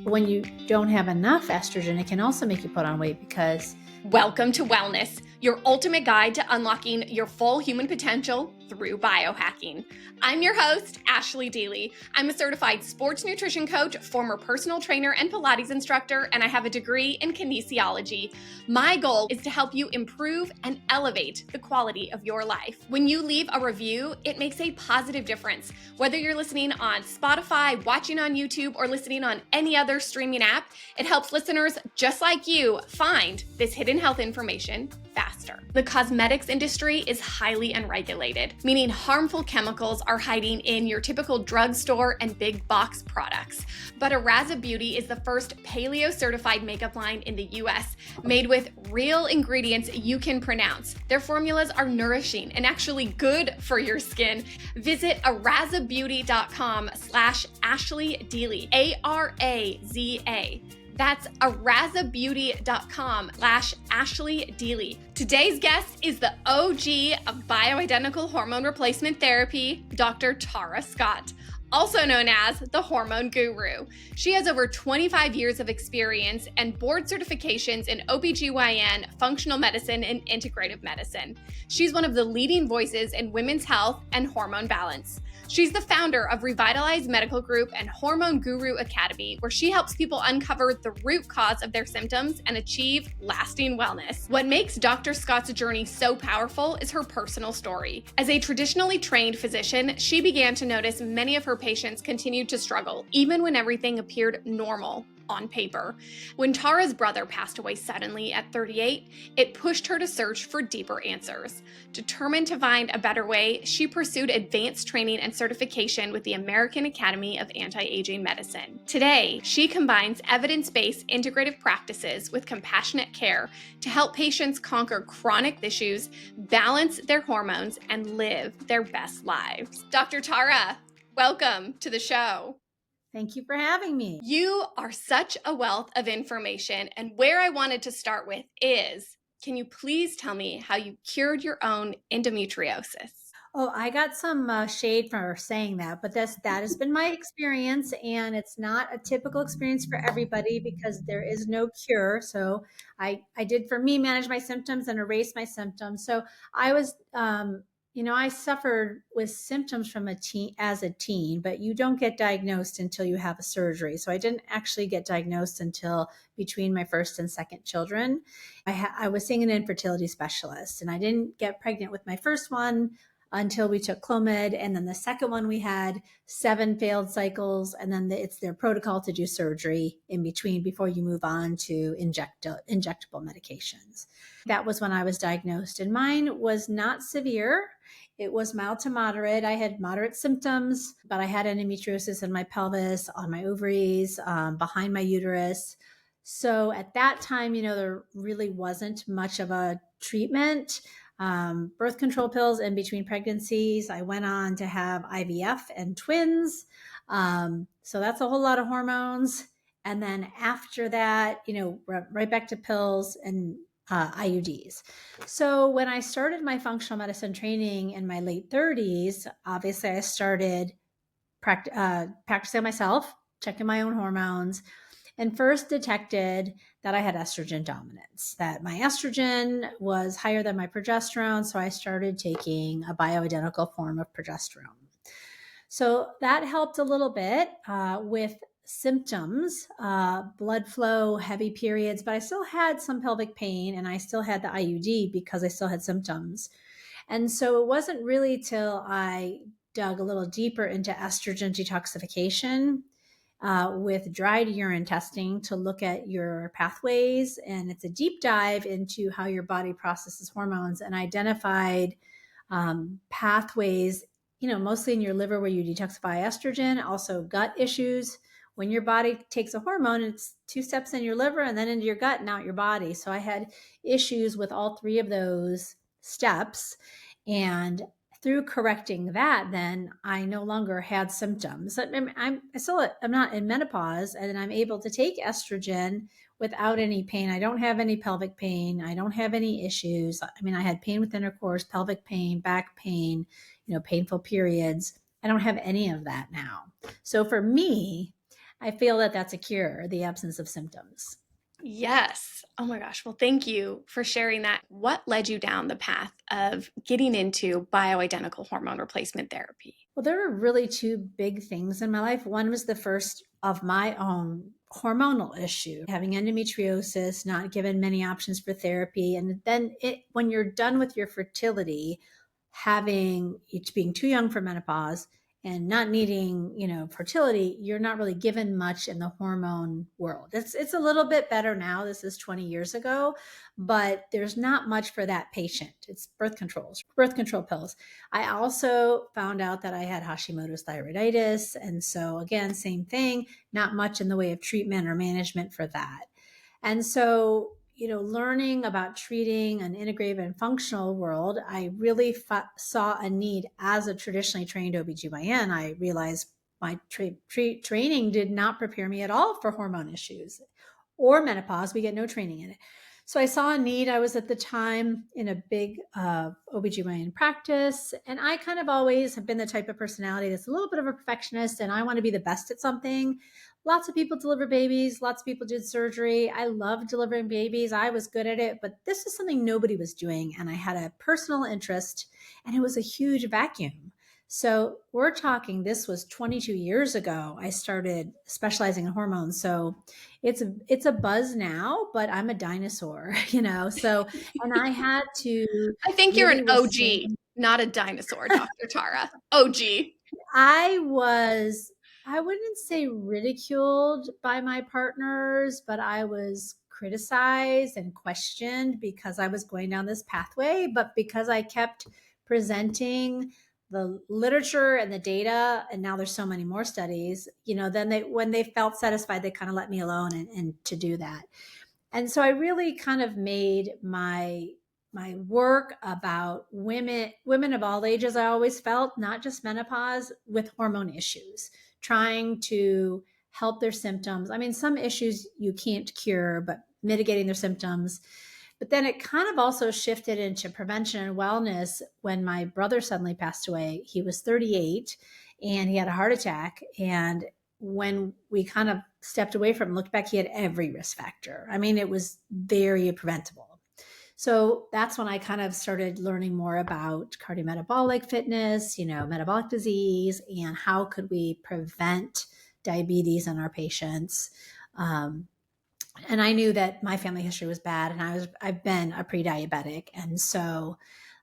But when you don't have enough estrogen, it can also make you put on weight because... Welcome to Wellness, your ultimate guide to unlocking your full human potential through biohacking. I'm your host, Ashley Deely. I'm a certified sports nutrition coach, former personal trainer, and Pilates instructor, and I have a degree in kinesiology. My goal is to help you improve and elevate the quality of your life. When you leave a review, it makes a positive difference. Whether you're listening on Spotify, watching on YouTube, or listening on any other streaming app, it helps listeners just like you find this hidden health information faster. The cosmetics industry is highly unregulated, meaning harmful chemicals are hiding in your typical drugstore and big box products. But ARAZA Beauty is the first paleo-certified makeup line in the US, made with real ingredients you can pronounce. Their formulas are nourishing and actually good for your skin. Visit arazabeauty.com/Ashley Deely, ARAZA. That's arazabeauty.com/Ashley Deely. Today's guest is the OG of bioidentical hormone replacement therapy, Dr. Tara Scott, also known as the Hormone Guru. She has over 25 years of experience and board certifications in OBGYN, functional medicine, and integrative medicine. She's one of the leading voices in women's health and hormone balance. She's the founder of Revitalize Medical Group and Hormone Guru Academy, where she helps people uncover the root cause of their symptoms and achieve lasting wellness. What makes Dr. Scott's journey so powerful is her personal story. As a traditionally trained physician, she began to notice many of her patients continued to struggle, even when everything appeared normal on paper. When Tara's brother passed away suddenly at 38, it pushed her to search for deeper answers. Determined to find a better way, she pursued advanced training and certification with the American Academy of Anti-Aging Medicine. Today, she combines evidence-based integrative practices with compassionate care to help patients conquer chronic issues, balance their hormones, and live their best lives. Dr. Tara, welcome to the show. Thank you for having me. You are such a wealth of information, and where I wanted to start with is, can you please tell me how you cured your own endometriosis? Oh, I got some shade for saying that, but that has been my experience, and it's not a typical experience for everybody because there is no cure. So I did, for me, manage my symptoms and erase my symptoms. So I was, I suffered with symptoms from as a teen, but you don't get diagnosed until you have a surgery. So I didn't actually get diagnosed until between my first and second children. I was seeing an infertility specialist, and I didn't get pregnant with my first one until we took Clomid. And then the second one, we had 7 failed cycles. And then it's their protocol to do surgery in between before you move on to injectable medications. That was when I was diagnosed. And mine was not severe. It was mild to moderate. I had moderate symptoms, but I had endometriosis in my pelvis, on my ovaries, behind my uterus. So at that time, there really wasn't much of a treatment. Birth control pills in between pregnancies. I went on to have IVF and twins. So that's a whole lot of hormones. And then after that, right back to pills and IUDs. So when I started my functional medicine training in my late 30s, obviously I started practicing myself, checking my own hormones, and first detected that I had estrogen dominance, that my estrogen was higher than my progesterone. So I started taking a bioidentical form of progesterone. So that helped a little bit with symptoms, blood flow, heavy periods, but I still had some pelvic pain, and I still had the IUD because I still had symptoms. And so it wasn't really till I dug a little deeper into estrogen detoxification with dried urine testing to look at your pathways. And it's a deep dive into how your body processes hormones, and identified pathways, mostly in your liver where you detoxify estrogen, also gut issues. When your body takes a hormone, it's 2 steps in your liver and then into your gut and out your body. So I had issues with all 3 of those steps. And through correcting that, then I no longer had symptoms. I'm not in menopause, and I'm able to take estrogen without any pain. I don't have any pelvic pain. I don't have any issues. I had pain with intercourse, pelvic pain, back pain, painful periods. I don't have any of that now. So for me, I feel that that's a cure, the absence of symptoms. Yes. Oh my gosh. Well, thank you for sharing that. What led you down the path of getting into bioidentical hormone replacement therapy? Well, there were really two big things in my life. One was the first of my own hormonal issue, having endometriosis, not given many options for therapy. And then when you're done with your fertility, having it being too young for menopause and not needing, fertility, you're not really given much in the hormone world. It's a little bit better now. This is 20 years ago, but there's not much for that patient. It's birth control pills. I also found out that I had Hashimoto's thyroiditis. And so, again, same thing, not much in the way of treatment or management for that. And so, learning about treating an integrative and functional world, I really saw a need as a traditionally trained OBGYN. I realized my training did not prepare me at all for hormone issues or menopause. We get no training in it. So I saw a need. I was at the time in a big OBGYN practice, and I kind of always have been the type of personality that's a little bit of a perfectionist, and I want to be the best at something. Lots of people deliver babies. Lots of people did surgery. I love delivering babies. I was good at it, but this is something nobody was doing, and I had a personal interest, and it was a huge vacuum. So we're talking, this was 22 years ago. I started specializing in hormones. So it's a buzz now, but I'm a dinosaur, So, and I had to I think you're an really OG, withstand. not a dinosaur, Dr. Tara. OG. I was, I wouldn't say ridiculed by my partners, but I was criticized and questioned because I was going down this pathway. But because I kept presenting the literature and the data, and now there's so many more studies, then when they felt satisfied, they kind of let me alone and to do that. And so I really kind of made my work about women of all ages, I always felt, not just menopause, with hormone issues, trying to help their symptoms. I mean, some issues you can't cure, but mitigating their symptoms. But then it kind of also shifted into prevention and wellness when my brother suddenly passed away. He was 38 and he had a heart attack. And when we kind of stepped away from him, looked back, he had every risk factor. I mean, it was very preventable. So that's when I kind of started learning more about cardiometabolic fitness, metabolic disease, and how could we prevent diabetes in our patients. And I knew that my family history was bad, and I've been a pre-diabetic, and so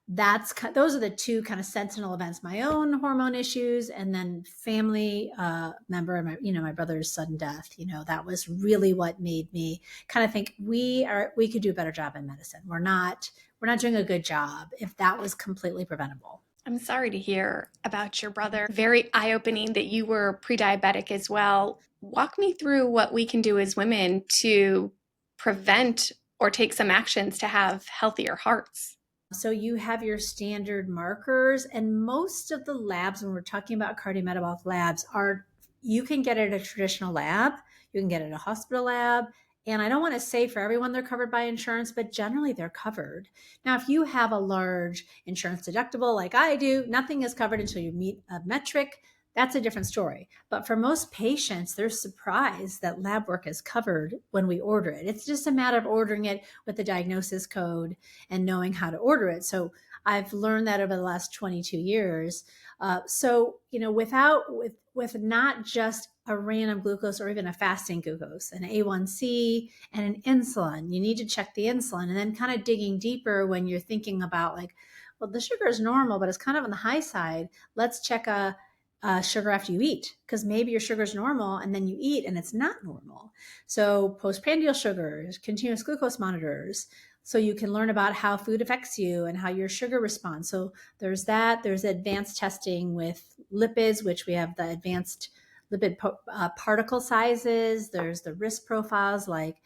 those are the two kind of sentinel events: my own hormone issues, and then family member, my brother's sudden death. That was really what made me kind of think we could do a better job in medicine. We're not doing a good job if that was completely preventable. I'm sorry to hear about your brother. Very eye-opening that you were pre-diabetic as well. Walk me through what we can do as women to prevent or take some actions to have healthier hearts. So you have your standard markers, and most of the labs, when we're talking about cardiometabolic labs, you can get it at a traditional lab, you can get it at a hospital lab. And I don't want to say for everyone they're covered by insurance, but generally they're covered. Now, if you have a large insurance deductible like I do, nothing is covered until you meet a metric. That's a different story. But for most patients, they're surprised that lab work is covered when we order it. It's just a matter of ordering it with the diagnosis code and knowing how to order it. So I've learned that over the last 22 years. With not just a random glucose or even a fasting glucose, an A1C and an insulin, you need to check the insulin, and then kind of digging deeper when you're thinking about like, well, the sugar is normal, but it's kind of on the high side. Let's check a sugar after you eat, because maybe your sugar is normal and then you eat and it's not normal. So postprandial sugars, continuous glucose monitors, so you can learn about how food affects you and how your sugar responds. So there's that. There's advanced testing with lipids, which we have the advanced lipid particle sizes. There's the risk profiles like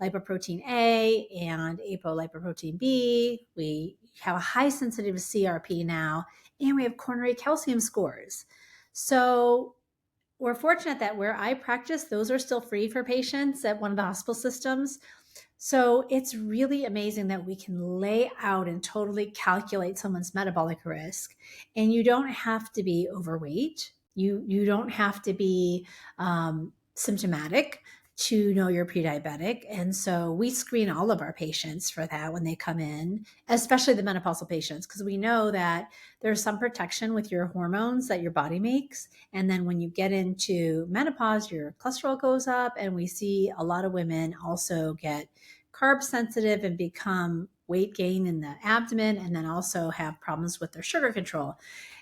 lipoprotein A and apolipoprotein B. We have a high sensitivity to CRP now, and we have coronary calcium scores. So we're fortunate that where I practice, those are still free for patients at one of the hospital systems. So it's really amazing that we can lay out and totally calculate someone's metabolic risk. And you don't have to be overweight. You don't have to be symptomatic to know you're pre-diabetic. And so we screen all of our patients for that when they come in, especially the menopausal patients, because we know that there's some protection with your hormones that your body makes. And then when you get into menopause, your cholesterol goes up. And we see a lot of women also get carb sensitive and become weight gain in the abdomen, and then also have problems with their sugar control.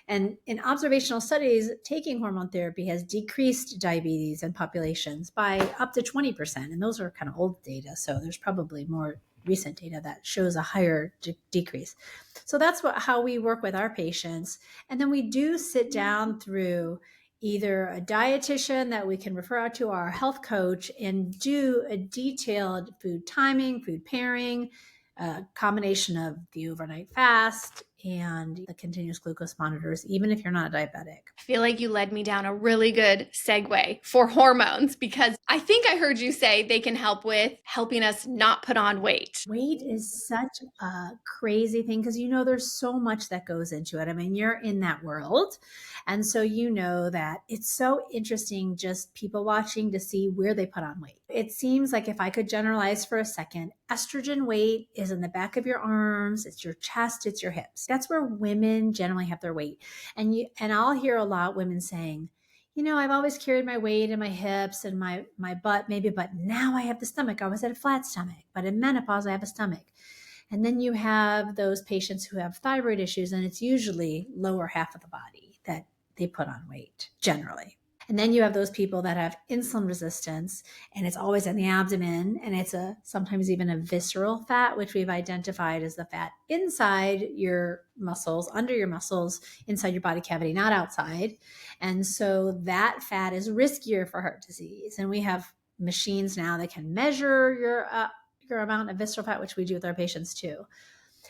And in observational studies, taking hormone therapy has decreased diabetes in populations by up to 20%. And those are kind of old data. So there's probably more recent data that shows a higher decrease. So that's how we work with our patients. And then we do sit down through either a dietitian that we can refer out to our health coach and do a detailed food timing, food pairing, a combination of the overnight fast and the continuous glucose monitors, even if you're not diabetic. I feel like you led me down a really good segue for hormones, because I think I heard you say they can help with helping us not put on weight. Weight is such a crazy thing because there's so much that goes into it. I mean, you're in that world. And so that it's so interesting just people watching to see where they put on weight. It seems like, if I could generalize for a second, estrogen weight is in the back of your arms, it's your chest, it's your hips. That's where women generally have their weight. And I'll hear a lot women saying, I've always carried my weight in my hips and my butt maybe, but now I have the stomach. I always had a flat stomach, but in menopause, I have a stomach. And then you have those patients who have thyroid issues, and it's usually lower half of the body that they put on weight generally. And then you have those people that have insulin resistance, and it's always in the abdomen, and it's sometimes even a visceral fat, which we've identified as the fat inside your muscles, under your muscles, inside your body cavity, not outside. And so that fat is riskier for heart disease. And we have machines now that can measure your amount of visceral fat, which we do with our patients too.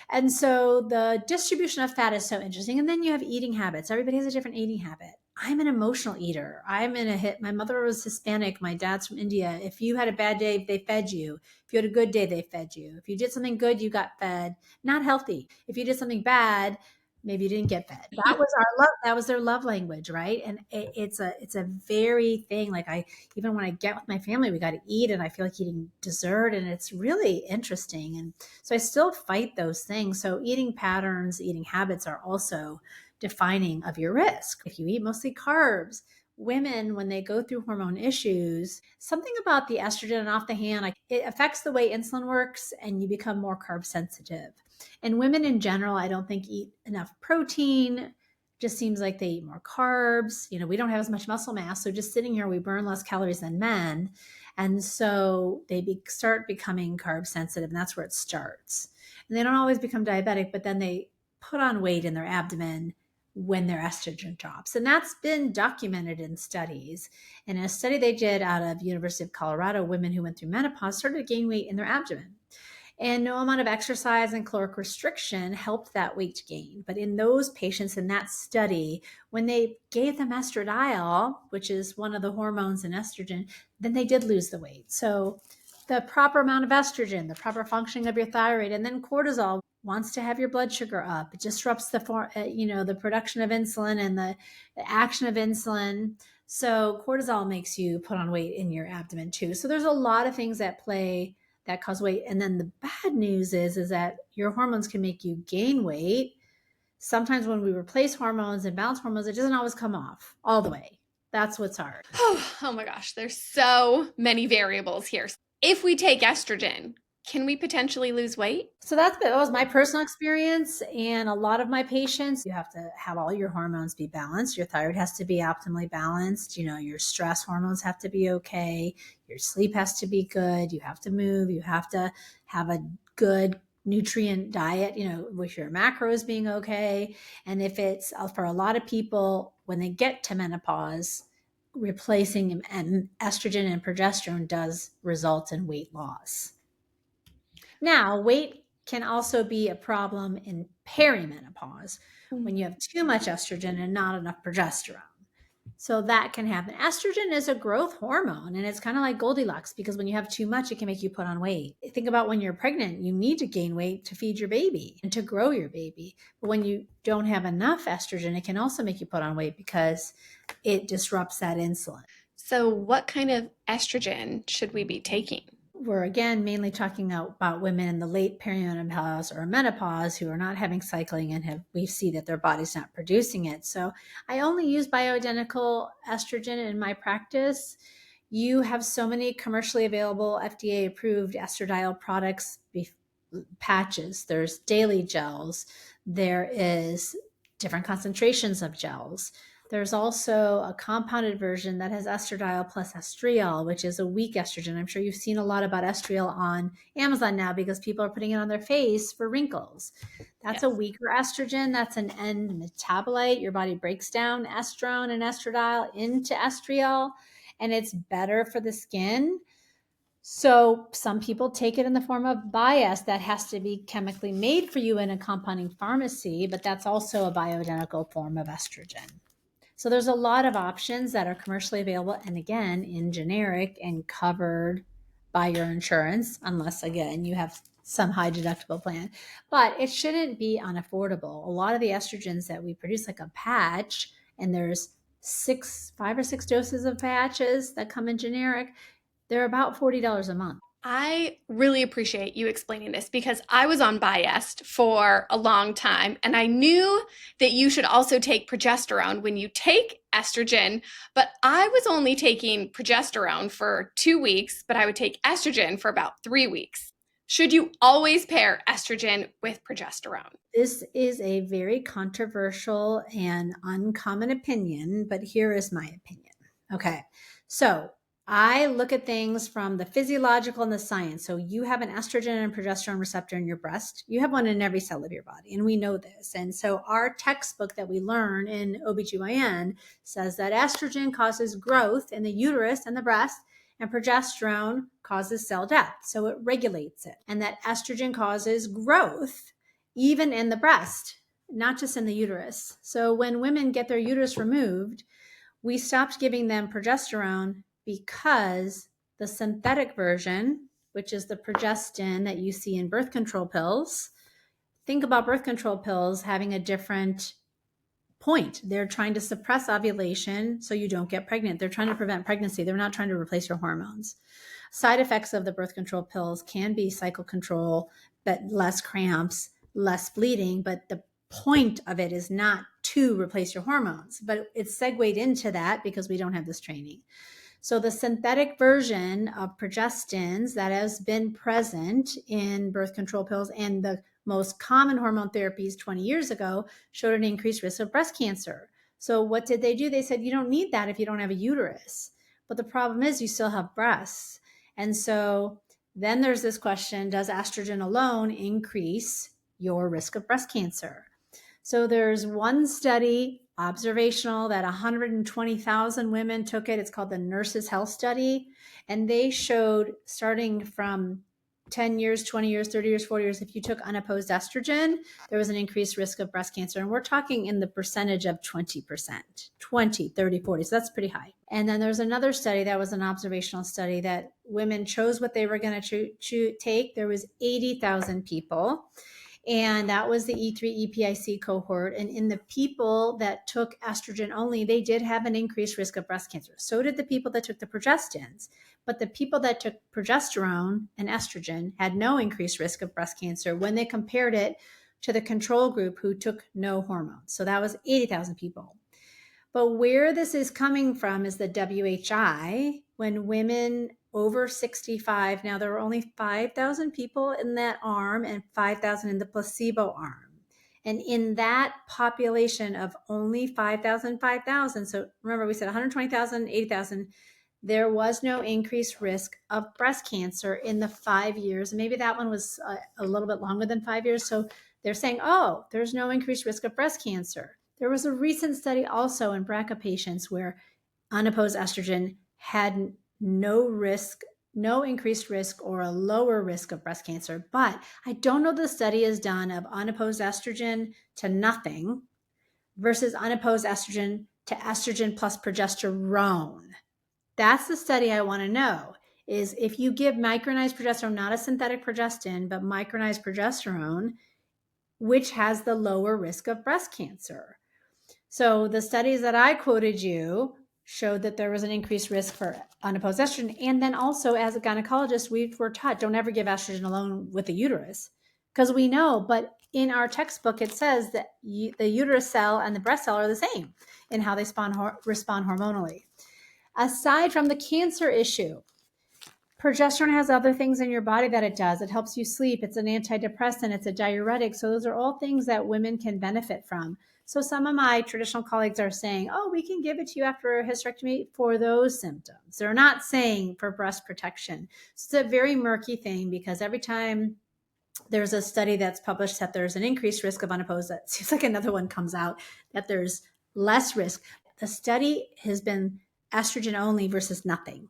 And so the distribution of fat is so interesting. And then you have eating habits. Everybody has a different eating habit. I'm an emotional eater. My mother was Hispanic. My dad's from India. If you had a bad day, they fed you. If you had a good day, they fed you. If you did something good, you got fed. Not healthy. If you did something bad, maybe you didn't get fed. That was our love. That was their love language, right? And it's a very thing. Like even when I get with my family, we got to eat, and I feel like eating dessert, and it's really interesting. And so I still fight those things. So eating patterns, eating habits are also defining of your risk. If you eat mostly carbs, women, when they go through hormone issues, something about the estrogen and off the hand, it affects the way insulin works, and you become more carb sensitive. And women in general, I don't think eat enough protein. Just seems like they eat more carbs. We don't have as much muscle mass. So just sitting here, we burn less calories than men. And so they start becoming carb sensitive, and that's where it starts. And they don't always become diabetic, but then they put on weight in their abdomen when their estrogen drops. And that's been documented in studies. In a study they did out of University of Colorado, women who went through menopause started to gain weight in their abdomen. And no amount of exercise and caloric restriction helped that weight gain. But in those patients in that study, when they gave them estradiol, which is one of the hormones in estrogen, then they did lose the weight. So the proper amount of estrogen, the proper functioning of your thyroid, and then cortisol wants to have your blood sugar up. It disrupts the production of insulin and the action of insulin. So cortisol makes you put on weight in your abdomen too. So there's a lot of things at play that cause weight. And then the bad news is that your hormones can make you gain weight. Sometimes when we replace hormones and balance hormones, it doesn't always come off all the way. That's what's hard. Oh my gosh, there's so many variables here. If we take estrogen, can we potentially lose weight? So that was my personal experience, and a lot of my patients. You have to have all your hormones be balanced. Your thyroid has to be optimally balanced. Your stress hormones have to be okay. Your sleep has to be good. You have to move. You have to have a good nutrient diet, with your macros being okay. And if it's for a lot of people, when they get to menopause, replacing estrogen and progesterone does result in weight loss. Now, weight can also be a problem in perimenopause when you have too much estrogen and not enough progesterone. So that can happen. Estrogen is a growth hormone, and it's kind of like Goldilocks, because when you have too much, it can make you put on weight. Think about when you're pregnant, you need to gain weight to feed your baby and to grow your baby. But when you don't have enough estrogen, it can also make you put on weight because it disrupts that insulin. So, what kind of estrogen should we be taking? We're again mainly talking about women in the late perimenopause or menopause who are not having cycling and we see that their body's not producing it. So I only use bioidentical estrogen in my practice. You have so many commercially available FDA approved estradiol products, patches, there's daily gels, there is different concentrations of gels. There's also a compounded version that has estradiol plus estriol, which is a weak estrogen. I'm sure you've seen a lot about estriol on Amazon now because people are putting it on their face for wrinkles. That's a Yes. weaker estrogen. That's an end metabolite. Your body breaks down estrone and estradiol into estriol, and it's better for the skin. So some people take it in the form of bias that has to be chemically made for you in a compounding pharmacy, but that's also a bioidentical form of estrogen. So there's a lot of options that are commercially available and again in generic and covered by your insurance, unless again you have some high deductible plan. But it shouldn't be unaffordable. A lot of the estrogens that we produce, like a patch, and there's 5 or 6 doses of patches that come in generic, they're about $40 a month. I really appreciate you explaining this because I was on Biest for a long time and I knew that you should also take progesterone when you take estrogen, but I was only taking progesterone for 2 weeks, but I would take estrogen for about 3 weeks. Should you always pair estrogen with progesterone? This is a very controversial and uncommon opinion, but here is my opinion. Okay. So I look at things from the physiological and the science. So you have an estrogen and progesterone receptor in your breast. You have one in every cell of your body, and we know this. And so our textbook that we learn in OBGYN says that estrogen causes growth in the uterus and the breast, and progesterone causes cell death. So it regulates it. And that estrogen causes growth even in the breast, not just in the uterus. So when women get their uterus removed, we stopped giving them progesterone because the synthetic version, which is the progestin that you see in birth control pills, think about birth control pills having a different point. They're trying to suppress ovulation so you don't get pregnant. They're trying to prevent pregnancy. They're not trying to replace your hormones. Side effects of the birth control pills can be cycle control, but less cramps, less bleeding. But the point of it is not to replace your hormones, but it's segued into that because we don't have this training. So the synthetic version of progestins that has been present in birth control pills and the most common hormone therapies 20 years ago showed an increased risk of breast cancer. So what did they do? They said, you don't need that if you don't have a uterus. But the problem is you still have breasts. And so then there's this question, does estrogen alone increase your risk of breast cancer? So there's one study, observational, that 120,000 women took it. It's called the Nurses Health Study. And they showed starting from 10 years, 20 years, 30 years, 40 years, if you took unopposed estrogen, there was an increased risk of breast cancer. And we're talking in the percentage of 20%, 20, 30, 40. So that's pretty high. And then there's another study that was an observational study that women chose what they were going to take. There was 80,000 people. And that was the E3 EPIC cohort. And in the people that took estrogen only, they did have an increased risk of breast cancer. So did the people that took the progestins. But the people that took progesterone and estrogen had no increased risk of breast cancer when they compared it to the control group who took no hormones. So that was 80,000 people. But where this is coming from is the WHI. When women over 65, now there were only 5,000 people in that arm and 5,000 in the placebo arm. And in that population of only 5,000, 5,000, so remember we said 120,000, 80,000, there was no increased risk of breast cancer in the 5 years. Maybe that one was a little bit longer than 5 years. So they're saying, oh, there's no increased risk of breast cancer. There was a recent study also in BRCA patients where unopposed estrogen had no risk, no increased risk or a lower risk of breast cancer. But I don't know the study is done of unopposed estrogen to nothing versus unopposed estrogen to estrogen plus progesterone. That's the study I want to know is if you give micronized progesterone, not a synthetic progestin, but micronized progesterone, which has the lower risk of breast cancer. So the studies that I quoted you showed that there was an increased risk for unopposed estrogen. And then also, as a gynecologist, we were taught don't ever give estrogen alone with the uterus, because we know, but in our textbook, it says that the uterus cell and the breast cell are the same in how they respond hormonally. Aside from the cancer issue, progesterone has other things in your body that it does. It helps you sleep. It's an antidepressant. It's a diuretic. So those are all things that women can benefit from. So some of my traditional colleagues are saying, oh, we can give it to you after a hysterectomy for those symptoms. They're not saying for breast protection. So it's a very murky thing, because every time there's a study that's published that there's an increased risk of unopposed, it seems like another one comes out that there's less risk. The study has been estrogen only versus nothing.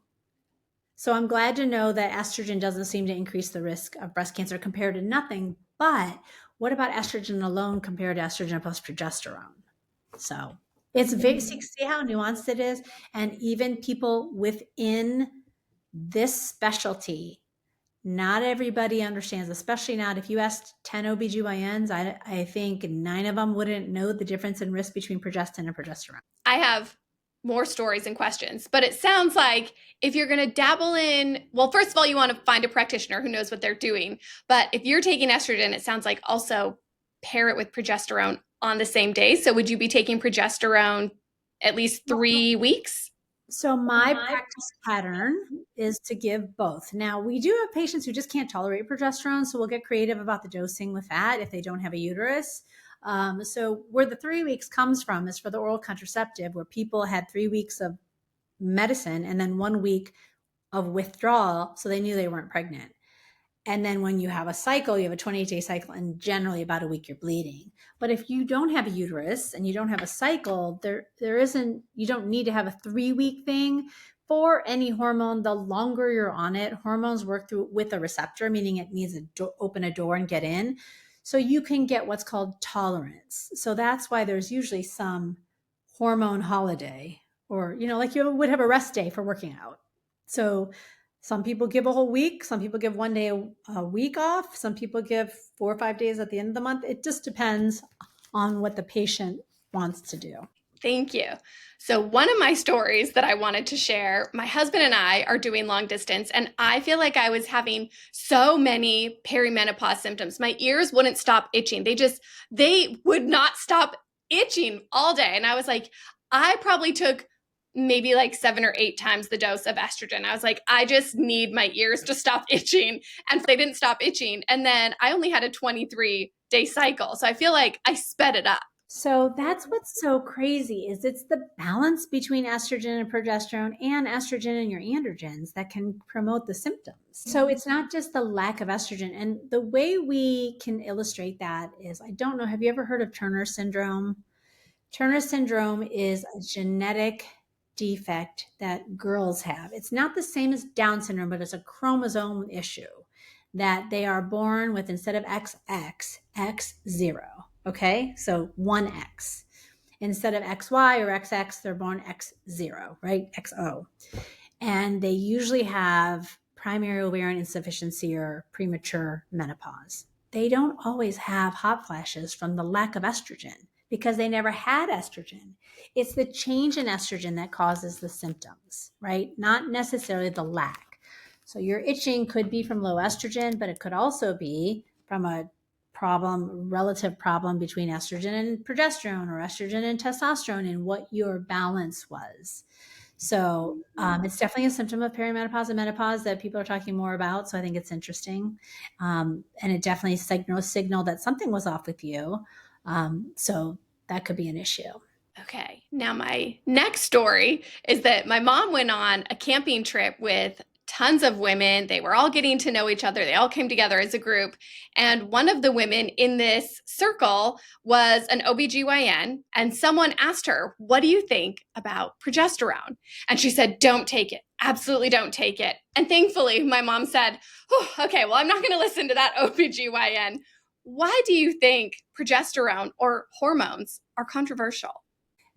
So I'm glad to know that estrogen doesn't seem to increase the risk of breast cancer compared to nothing. But what about estrogen alone compared to estrogen plus progesterone? So it's very, see how nuanced it is. And even people within this specialty, not everybody understands, especially not if you asked 10 OBGYNs, I think 9 of them wouldn't know the difference in risk between progestin and progesterone. I have more stories and questions, but it sounds like if you're going to dabble in, well, first of all, you want to find a practitioner who knows what they're doing. But if you're taking estrogen, it sounds like also pair it with progesterone on the same day. So would you be taking progesterone at least 3 weeks? So my practice pattern is to give both. Now, we do have patients who just can't tolerate progesterone, so we'll get creative about the dosing with that if they don't have a uterus. So where the 3 weeks comes from is for the oral contraceptive, where people had 3 weeks of medicine and then 1 week of withdrawal, so they knew they weren't pregnant. And then when you have a cycle, you have a 28-day cycle, and generally about a week you're bleeding. But if you don't have a uterus and you don't have a cycle, there isn't, you don't need to have a 3-week thing for any hormone. The longer you're on it, hormones work through with a receptor, meaning it needs to open a door and get in. So you can get what's called tolerance. So that's why there's usually some hormone holiday, or, like you would have a rest day for working out. So some people give a whole week. Some people give 1 day a week off. Some people give 4 or 5 days at the end of the month. It just depends on what the patient wants to do. Thank you. So one of my stories that I wanted to share, my husband and I are doing long distance, and I feel like I was having so many perimenopause symptoms. My ears wouldn't stop itching. They would not stop itching all day. And I was like, I probably took maybe like 7 or 8 times the dose of estrogen. I was like, I just need my ears to stop itching. And they didn't stop itching. And then I only had a 23-day cycle. So I feel like I sped it up. So that's what's so crazy, is it's the balance between estrogen and progesterone and estrogen and your androgens that can promote the symptoms. So it's not just the lack of estrogen. And the way we can illustrate that is, I don't know, have you ever heard of Turner syndrome? Turner syndrome is a genetic defect that girls have. It's not the same as Down syndrome, but it's a chromosome issue that they are born with, instead of XX, X0. Okay, so 1X. Instead of XY or XX, they're born X0, right? XO. And they usually have primary ovarian insufficiency or premature menopause. They don't always have hot flashes from the lack of estrogen, because they never had estrogen. It's the change in estrogen that causes the symptoms, right? Not necessarily the lack. So your itching could be from low estrogen, but it could also be from a relative problem between estrogen and progesterone, or estrogen and testosterone, and what your balance was. So it's definitely a symptom of perimenopause and menopause that people are talking more about. So I think it's interesting. And it definitely signaled that something was off with you. So that could be an issue. Okay. Now my next story is that my mom went on a camping trip with tons of women. They were all getting to know each other. They all came together as a group. And one of the women in this circle was an OBGYN. And someone asked her, what do you think about progesterone? And she said, don't take it. Absolutely don't take it. And thankfully, my mom said, okay, well, I'm not going to listen to that OBGYN. Why do you think progesterone or hormones are controversial?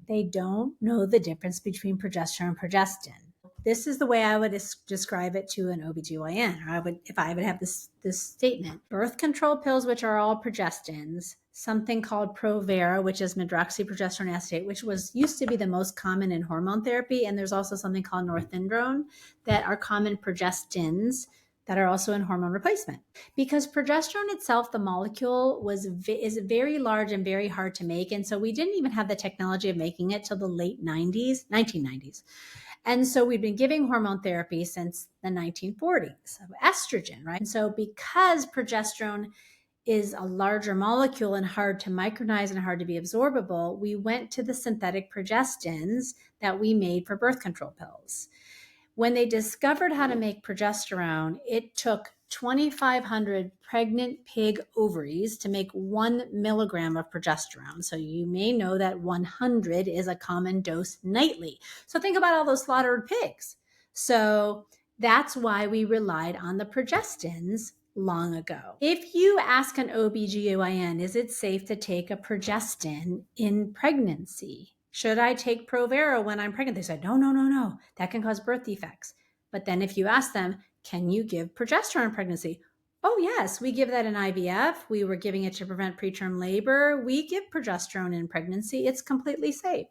They don't know the difference between progesterone and progestin. this is the way I would describe it to an OBGYN, or if I would have this statement. Birth control pills, which are all progestins, something called Provera, which is medroxyprogesterone acetate, which used to be the most common in hormone therapy. And there's also something called norethindrone that are common progestins that are also in hormone replacement. Because progesterone itself, the molecule is very large and very hard to make. And so we didn't even have the technology of making it till the late 1990s. And so we've been giving hormone therapy since the 1940s, of estrogen, right? And so because progesterone is a larger molecule and hard to micronize and hard to be absorbable, we went to the synthetic progestins that we made for birth control pills. When they discovered how to make progesterone, it took 2,500 pregnant pig ovaries to make 1 milligram of progesterone. So you may know that 100 is a common dose nightly. So think about all those slaughtered pigs. So that's why we relied on the progestins long ago. If you ask an OBGYN, is it safe to take a progestin in pregnancy? Should I take Provera when I'm pregnant? They said, no. That can cause birth defects. But then if you ask them, can you give progesterone in pregnancy? Oh, yes, we give that in IVF. We were giving it to prevent preterm labor. We give progesterone in pregnancy. It's completely safe.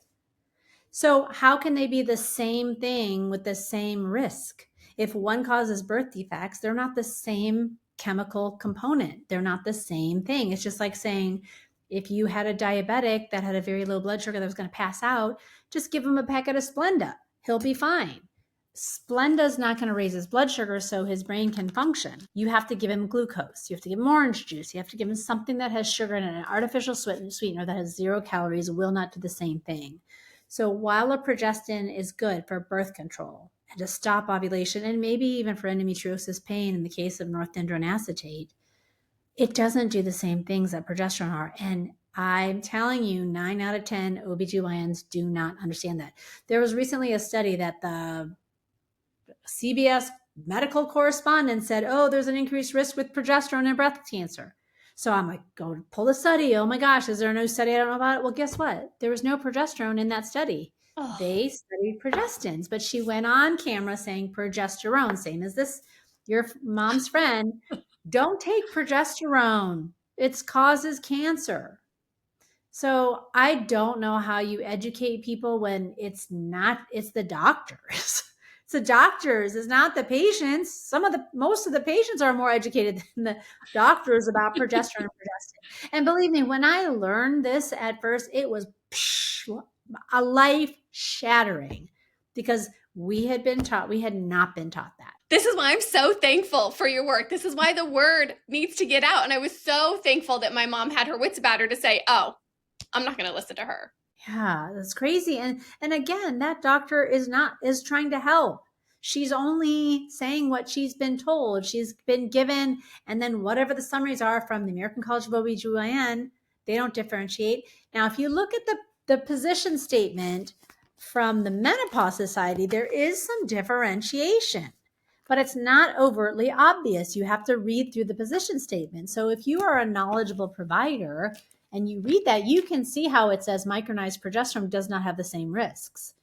So how can they be the same thing with the same risk? If one causes birth defects, they're not the same chemical component. They're not the same thing. It's just like saying, if you had a diabetic that had a very low blood sugar that was going to pass out, just give him a packet of Splenda. He'll be fine. Splenda's not going to raise his blood sugar so his brain can function. You have to give him glucose. You have to give him orange juice. You have to give him something that has sugar in it. An artificial sweetener that has 0 calories will not do the same thing. So while a progestin is good for birth control and to stop ovulation, and maybe even for endometriosis pain in the case of norethindrone acetate, it doesn't do the same things that progesterone are. And I'm telling you, 9 out of 10 OBGYNs do not understand that. There was recently a study that the CBS medical correspondent said, oh, there's an increased risk with progesterone and breast cancer. So I'm like, go pull the study. Oh my gosh, is there no study I don't know about it? Well, guess what? There was no progesterone in that study. Oh. They studied progestins, but she went on camera saying progesterone, same as this, your mom's friend. Don't take progesterone. It causes cancer. So I don't know how you educate people when it's the doctors. It's the doctors, it's not the patients. Most of the patients are more educated than the doctors about progesterone and progestin. And believe me, when I learned this at first, it was a life shattering because we had not been taught that. This is why I'm so thankful for your work. This is why the word needs to get out. And I was so thankful that my mom had her wits about her to say, oh, I'm not going to listen to her. Yeah, that's crazy. And again, that doctor is trying to help. She's only saying what she's been told. She's been given, and then whatever the summaries are from the American College of OBGYN, they don't differentiate. Now, if you look at the position statement from the Menopause Society, there is some differentiation, but it's not overtly obvious. You have to read through the position statement. So if you are a knowledgeable provider and you read that, you can see how it says micronized progesterone does not have the same risks.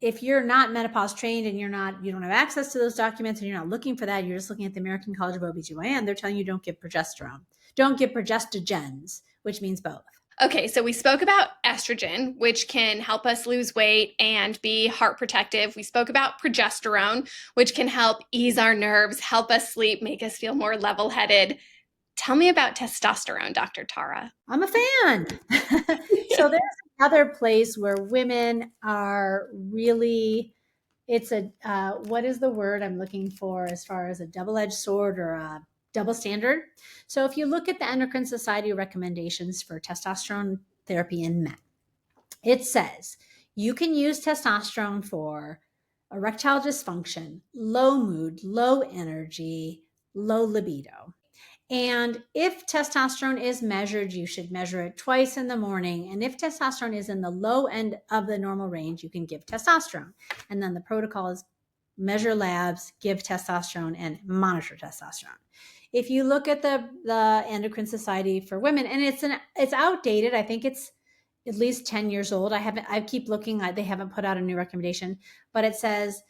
If you're not menopause trained and you don't have access to those documents and you're not looking for that, you're just looking at the American College of OBGYN, they're telling you don't give progesterone. Don't give progestogens, which means both. Okay, so we spoke about estrogen, which can help us lose weight and be heart protective. We spoke about progesterone, which can help ease our nerves, help us sleep, make us feel more level-headed. Tell me about testosterone, Dr. Tara. I'm a fan. So there's another place where women are really, it's what is the word I'm looking for as far as a double-edged sword or a double standard? So if you look at the Endocrine Society recommendations for testosterone therapy in men, it says you can use testosterone for erectile dysfunction, low mood, low energy, low libido. And if testosterone is measured, you should measure it twice in the morning. And if testosterone is in the low end of the normal range, you can give testosterone. And then the protocol is measure labs, give testosterone, and monitor testosterone. If you look at the Endocrine Society for Women, and it's outdated. I think it's at least 10 years old. I keep looking. They haven't put out a new recommendation, but it says,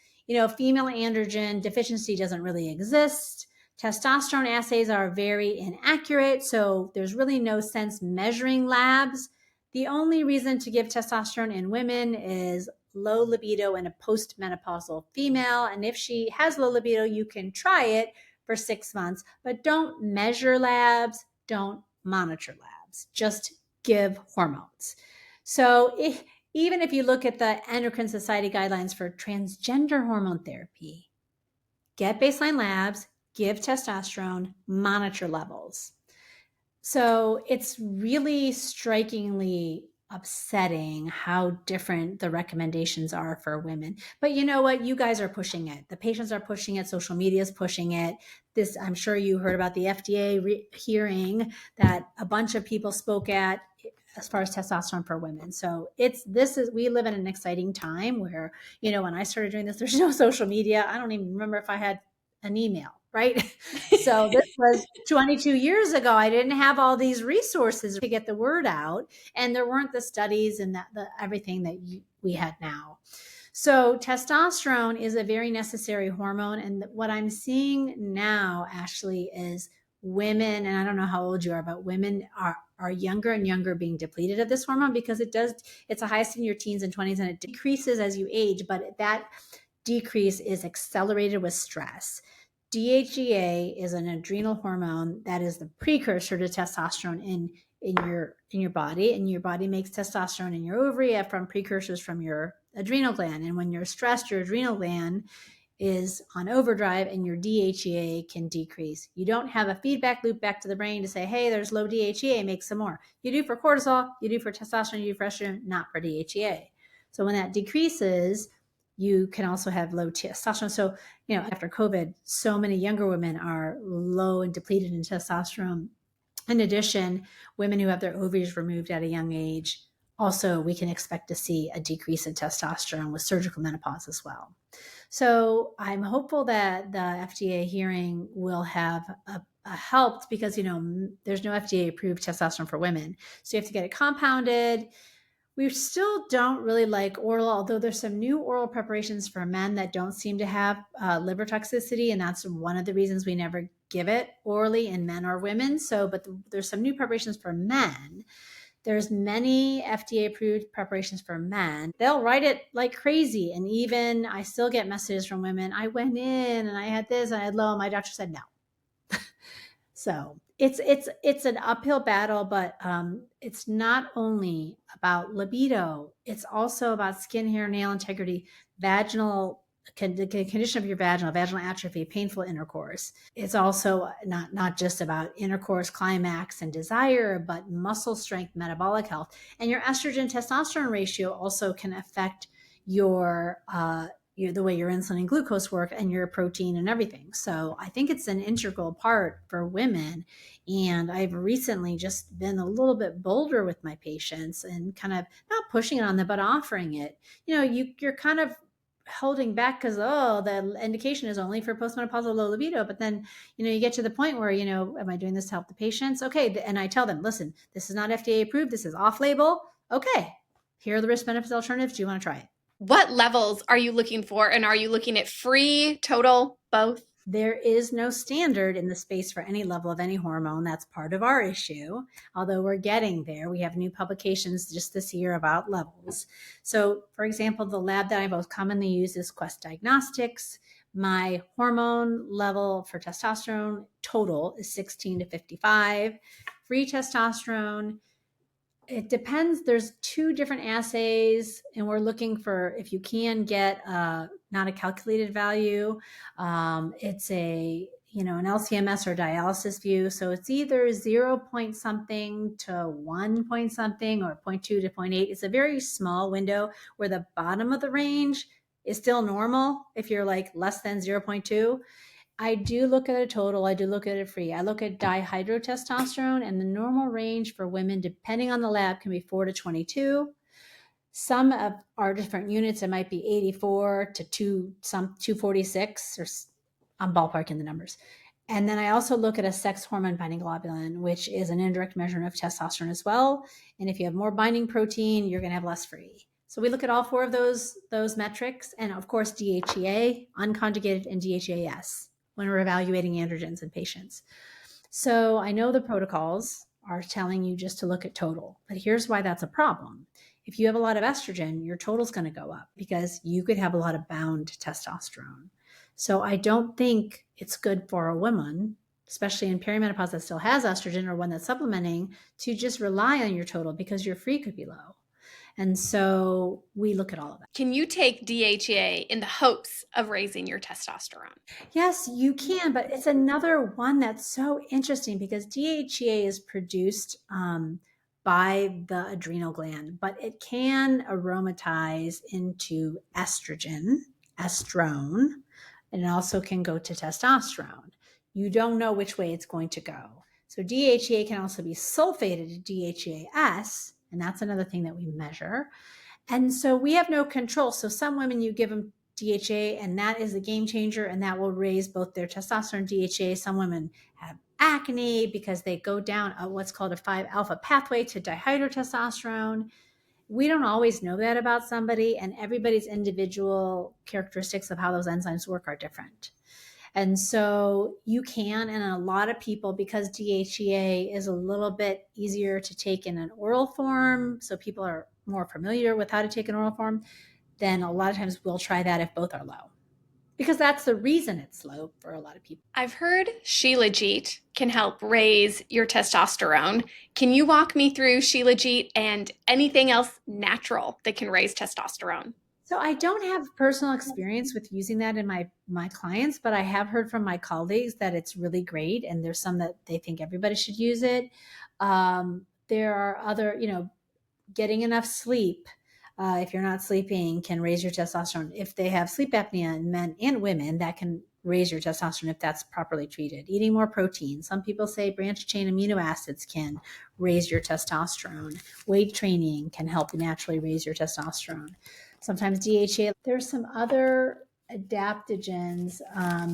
female androgen deficiency doesn't really exist. Testosterone assays are very inaccurate, so there's really no sense measuring labs. The only reason to give testosterone in women is low libido in a postmenopausal female. And if she has low libido, you can try it for 6 months, but don't measure labs, don't monitor labs, just give hormones. So even if you look at the Endocrine Society guidelines for transgender hormone therapy, get baseline labs, give testosterone, monitor levels. So it's really strikingly upsetting how different the recommendations are for women. But you know what? You guys are pushing it. The patients are pushing it. Social media is pushing it. I'm sure you heard about the FDA hearing that a bunch of people spoke at as far as testosterone for women. So we live in an exciting time where, when I started doing this, there's no social media. I don't even remember if I had an email, right? So this was 22 years ago. I didn't have all these resources to get the word out, and there weren't the studies and everything that we had now. So testosterone is a very necessary hormone, and what I'm seeing now, Ashley, is women, and I don't know how old you are, but women are younger and younger being depleted of this hormone because it's the highest in your teens and 20s, and it decreases as you age, but that decrease is accelerated with stress. DHEA is an adrenal hormone that is the precursor to testosterone in your body, and your body makes testosterone in your ovary from precursors from your adrenal gland. And when you're stressed, your adrenal gland is on overdrive and your DHEA can decrease. You don't have a feedback loop back to the brain to say, hey, there's low DHEA, make some more. You do for cortisol, you do for testosterone, you do for estrogen, not for DHEA. So when that decreases, you can also have low testosterone. So, after COVID, so many younger women are low and depleted in testosterone. In addition, women who have their ovaries removed at a young age, also we can expect to see a decrease in testosterone with surgical menopause as well. So I'm hopeful that the FDA hearing will have helped because, there's no FDA approved testosterone for women. So you have to get it compounded. We still don't really like oral, although there's some new oral preparations for men that don't seem to have liver toxicity. And that's one of the reasons we never give it orally in men or women. But there's some new preparations for men. There's many FDA approved preparations for men. They'll write it like crazy. And even I still get messages from women. I went in and I had this and I had low. And my doctor said no. So it's an uphill battle, but it's not only about libido. It's also about skin, hair, nail integrity, the condition of your vaginal atrophy, painful intercourse. It's also not just about intercourse, climax, and desire, but muscle strength, metabolic health. And your estrogen testosterone ratio also can affect the way your insulin and glucose work and your protein and everything. So I think it's an integral part for women. And I've recently just been a little bit bolder with my patients and kind of not pushing it on them, but offering it. You're kind of holding back because, the indication is only for postmenopausal low libido. But then, you get to the point where, am I doing this to help the patients? Okay. And I tell them, listen, this is not FDA approved. This is off label. Okay. Here are the risk benefits alternatives. Do you want to try it? What levels are you looking for? And are you looking at free, total, both? There is no standard in the space for any level of any hormone. That's part of our issue. Although we're getting there, we have new publications just this year about levels. So, for example, the lab that I most commonly use is Quest Diagnostics. My hormone level for testosterone total is 16 to 55. Free testosterone, it depends. There's 2 different assays, and we're looking for if you can get not a calculated value. It's an LCMS or dialysis view. So it's either 0 point something to 1 point something or 0.2 to 0.8. It's a very small window where the bottom of the range is still normal if you're like less than 0.2. I do look at a total. I do look at a free. I look at dihydrotestosterone, and the normal range for women, depending on the lab, can be 4 to 22. Some of our different units, it might be 84 to 246, or I'm ballparking the numbers. And then I also look at a sex hormone binding globulin, which is an indirect measurement of testosterone as well. And if you have more binding protein, you're going to have less free. So we look at all four of those metrics, and of course DHEA, unconjugated, and DHEAS when we're evaluating androgens in patients. So I know the protocols are telling you just to look at total, but here's why that's a problem. If you have a lot of estrogen, your total's going to go up because you could have a lot of bound testosterone. So I don't think it's good for a woman, especially in perimenopause that still has estrogen or one that's supplementing, to just rely on your total because your free could be low. And so we look at all of that. Can you take DHEA in the hopes of raising your testosterone? Yes, you can, but it's another one that's so interesting because DHEA is produced by the adrenal gland, but it can aromatize into estrogen, estrone, and it also can go to testosterone. You don't know which way it's going to go. So DHEA can also be sulfated to DHEAS, and that's another thing that we measure. And so we have no control. So some women, you give them DHA, and that is a game changer, and that will raise both their testosterone and DHA. Some women have acne because they go down what's called a 5-alpha pathway to dihydrotestosterone. We don't always know that about somebody, and everybody's individual characteristics of how those enzymes work are different. And so you can, and a lot of people, because DHEA is a little bit easier to take in an oral form, so people are more familiar with how to take an oral form, then a lot of times we'll try that if both are low. Because that's the reason it's low for a lot of people. I've heard Shilajit can help raise your testosterone. Can you walk me through Shilajit and anything else natural that can raise testosterone? So I don't have personal experience with using that in my clients, but I have heard from my colleagues that it's really great, and there's some that they think everybody should use it. There are other, getting enough sleep, if you're not sleeping, can raise your testosterone. If they have sleep apnea in men and women, that can raise your testosterone if that's properly treated. Eating more protein. Some people say branched chain amino acids can raise your testosterone. Weight training can help naturally raise your testosterone. Sometimes DHA. There's some other adaptogens. I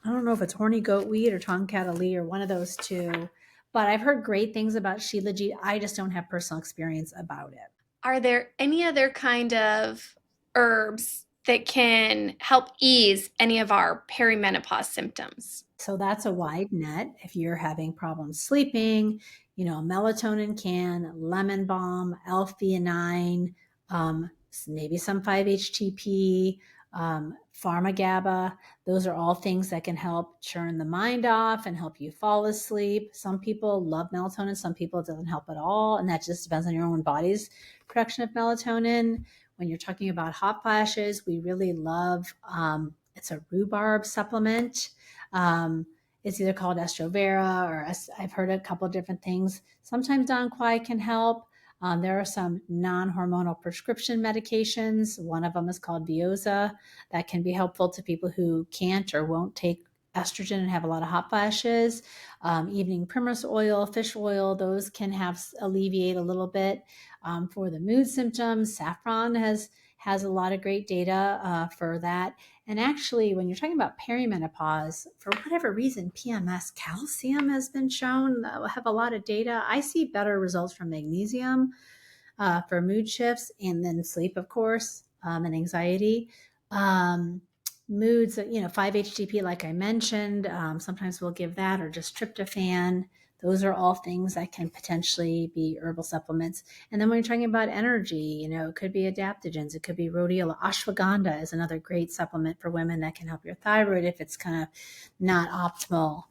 don't know if it's horny goatweed or tonkat or one of those two, but I've heard great things about Shilajit. I just don't have personal experience about it. Are there any other kind of herbs that can help ease any of our perimenopause symptoms? So that's a wide net. If you're having problems sleeping, melatonin can, lemon balm, L-theanine, maybe some 5-HTP, pharma-GABA. Those are all things that can help turn the mind off and help you fall asleep. Some people love melatonin. Some people it doesn't help at all. And that just depends on your own body's production of melatonin. When you're talking about hot flashes, we really love, it's a rhubarb supplement. It's either called Estrovera or I've heard a couple of different things. Sometimes Don Quai can help. There are some non-hormonal prescription medications. One of them is called Veoza that can be helpful to people who can't or won't take estrogen and have a lot of hot flashes. Evening primrose oil, fish oil, those can alleviate a little bit for the mood symptoms. Saffron has a lot of great data for that. And actually, when you're talking about perimenopause, for whatever reason, PMS calcium has been shown that will have a lot of data. I see better results from magnesium for mood shifts, and then sleep, of course, and anxiety. Moods, 5-HTP, like I mentioned, sometimes we'll give that, or just tryptophan. Those are all things that can potentially be herbal supplements. And then when you're talking about energy, it could be adaptogens. It could be rhodiola. Ashwagandha is another great supplement for women that can help your thyroid if it's kind of not optimal,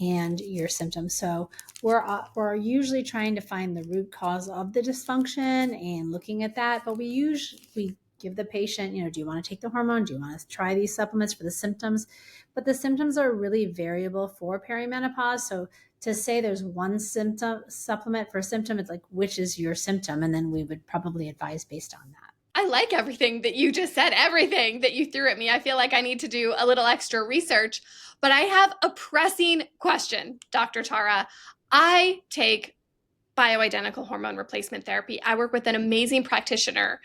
and your symptoms. So we're usually trying to find the root cause of the dysfunction and looking at that. But we give the patient, do you want to take the hormone? Do you want to try these supplements for the symptoms? But the symptoms are really variable for perimenopause. So to say there's one supplement for a symptom, it's like, which is your symptom? And then we would probably advise based on that. I like everything that you just said, everything that you threw at me. I feel like I need to do a little extra research, but I have a pressing question, Dr. Tara. I take bioidentical hormone replacement therapy. I work with an amazing practitioner,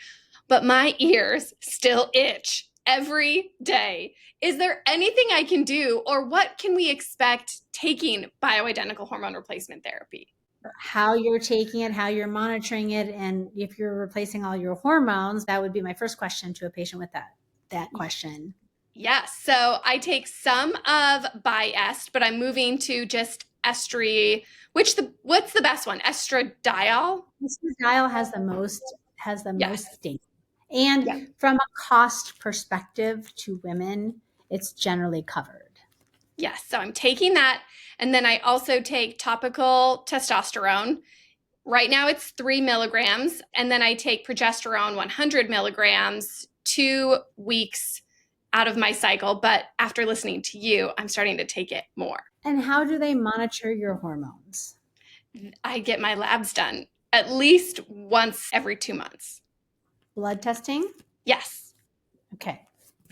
but my ears still itch every day. Is there anything I can do, or what can we expect taking bioidentical hormone replacement therapy? how you're taking it, how you're monitoring it, and if you're replacing all your hormones. That would be my first question to a patient with that question. Yes. So I take some of Biest, but I'm moving to just estri. What's the best one? Estradiol? Mrs. Dial has the Yes. most data. And Yep. from a cost perspective to women, it's generally covered. Yes. So I'm taking that. And then I also take topical testosterone. Right now it's 3 milligrams. And then I take progesterone 100 milligrams 2 weeks out of my cycle. But after listening to you, I'm starting to take it more. And how do they monitor your hormones? I get my labs done at least once every 2 months. Blood testing? Yes. Okay.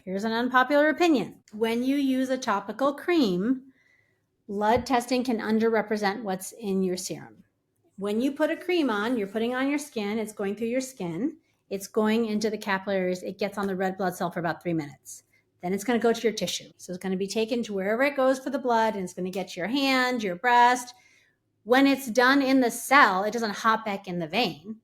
Here's an unpopular opinion. When you use a topical cream, blood testing can underrepresent what's in your serum. When you put a cream on, you're putting on your skin, it's going through your skin, it's going into the capillaries, it gets on the red blood cell for about 3 minutes. Then it's going to go to your tissue. So it's going to be taken to wherever it goes for the blood, and it's going to get to your hand, your breast. When it's done in the cell, it doesn't hop back in the vein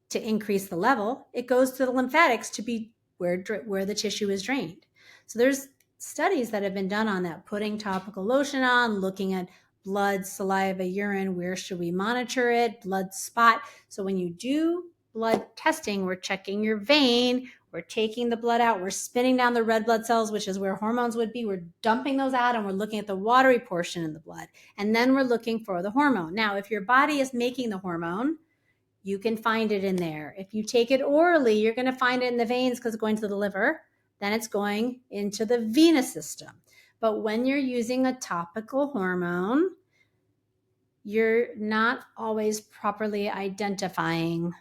to increase the level. It goes to the lymphatics to be where the tissue is drained. So there's studies that have been done on that, putting topical lotion on, looking at blood, saliva, urine, where should we monitor it, blood spot. So when you do blood testing, we're checking your vein, we're taking the blood out, we're spinning down the red blood cells, which is where hormones would be. We're dumping those out, and we're looking at the watery portion in the blood. And then we're looking for the hormone. Now, if your body is making the hormone, you can find it in there. If you take it orally, you're going to find it in the veins because it's going to the liver. Then it's going into the venous system. But when you're using a topical hormone, you're not always properly identifying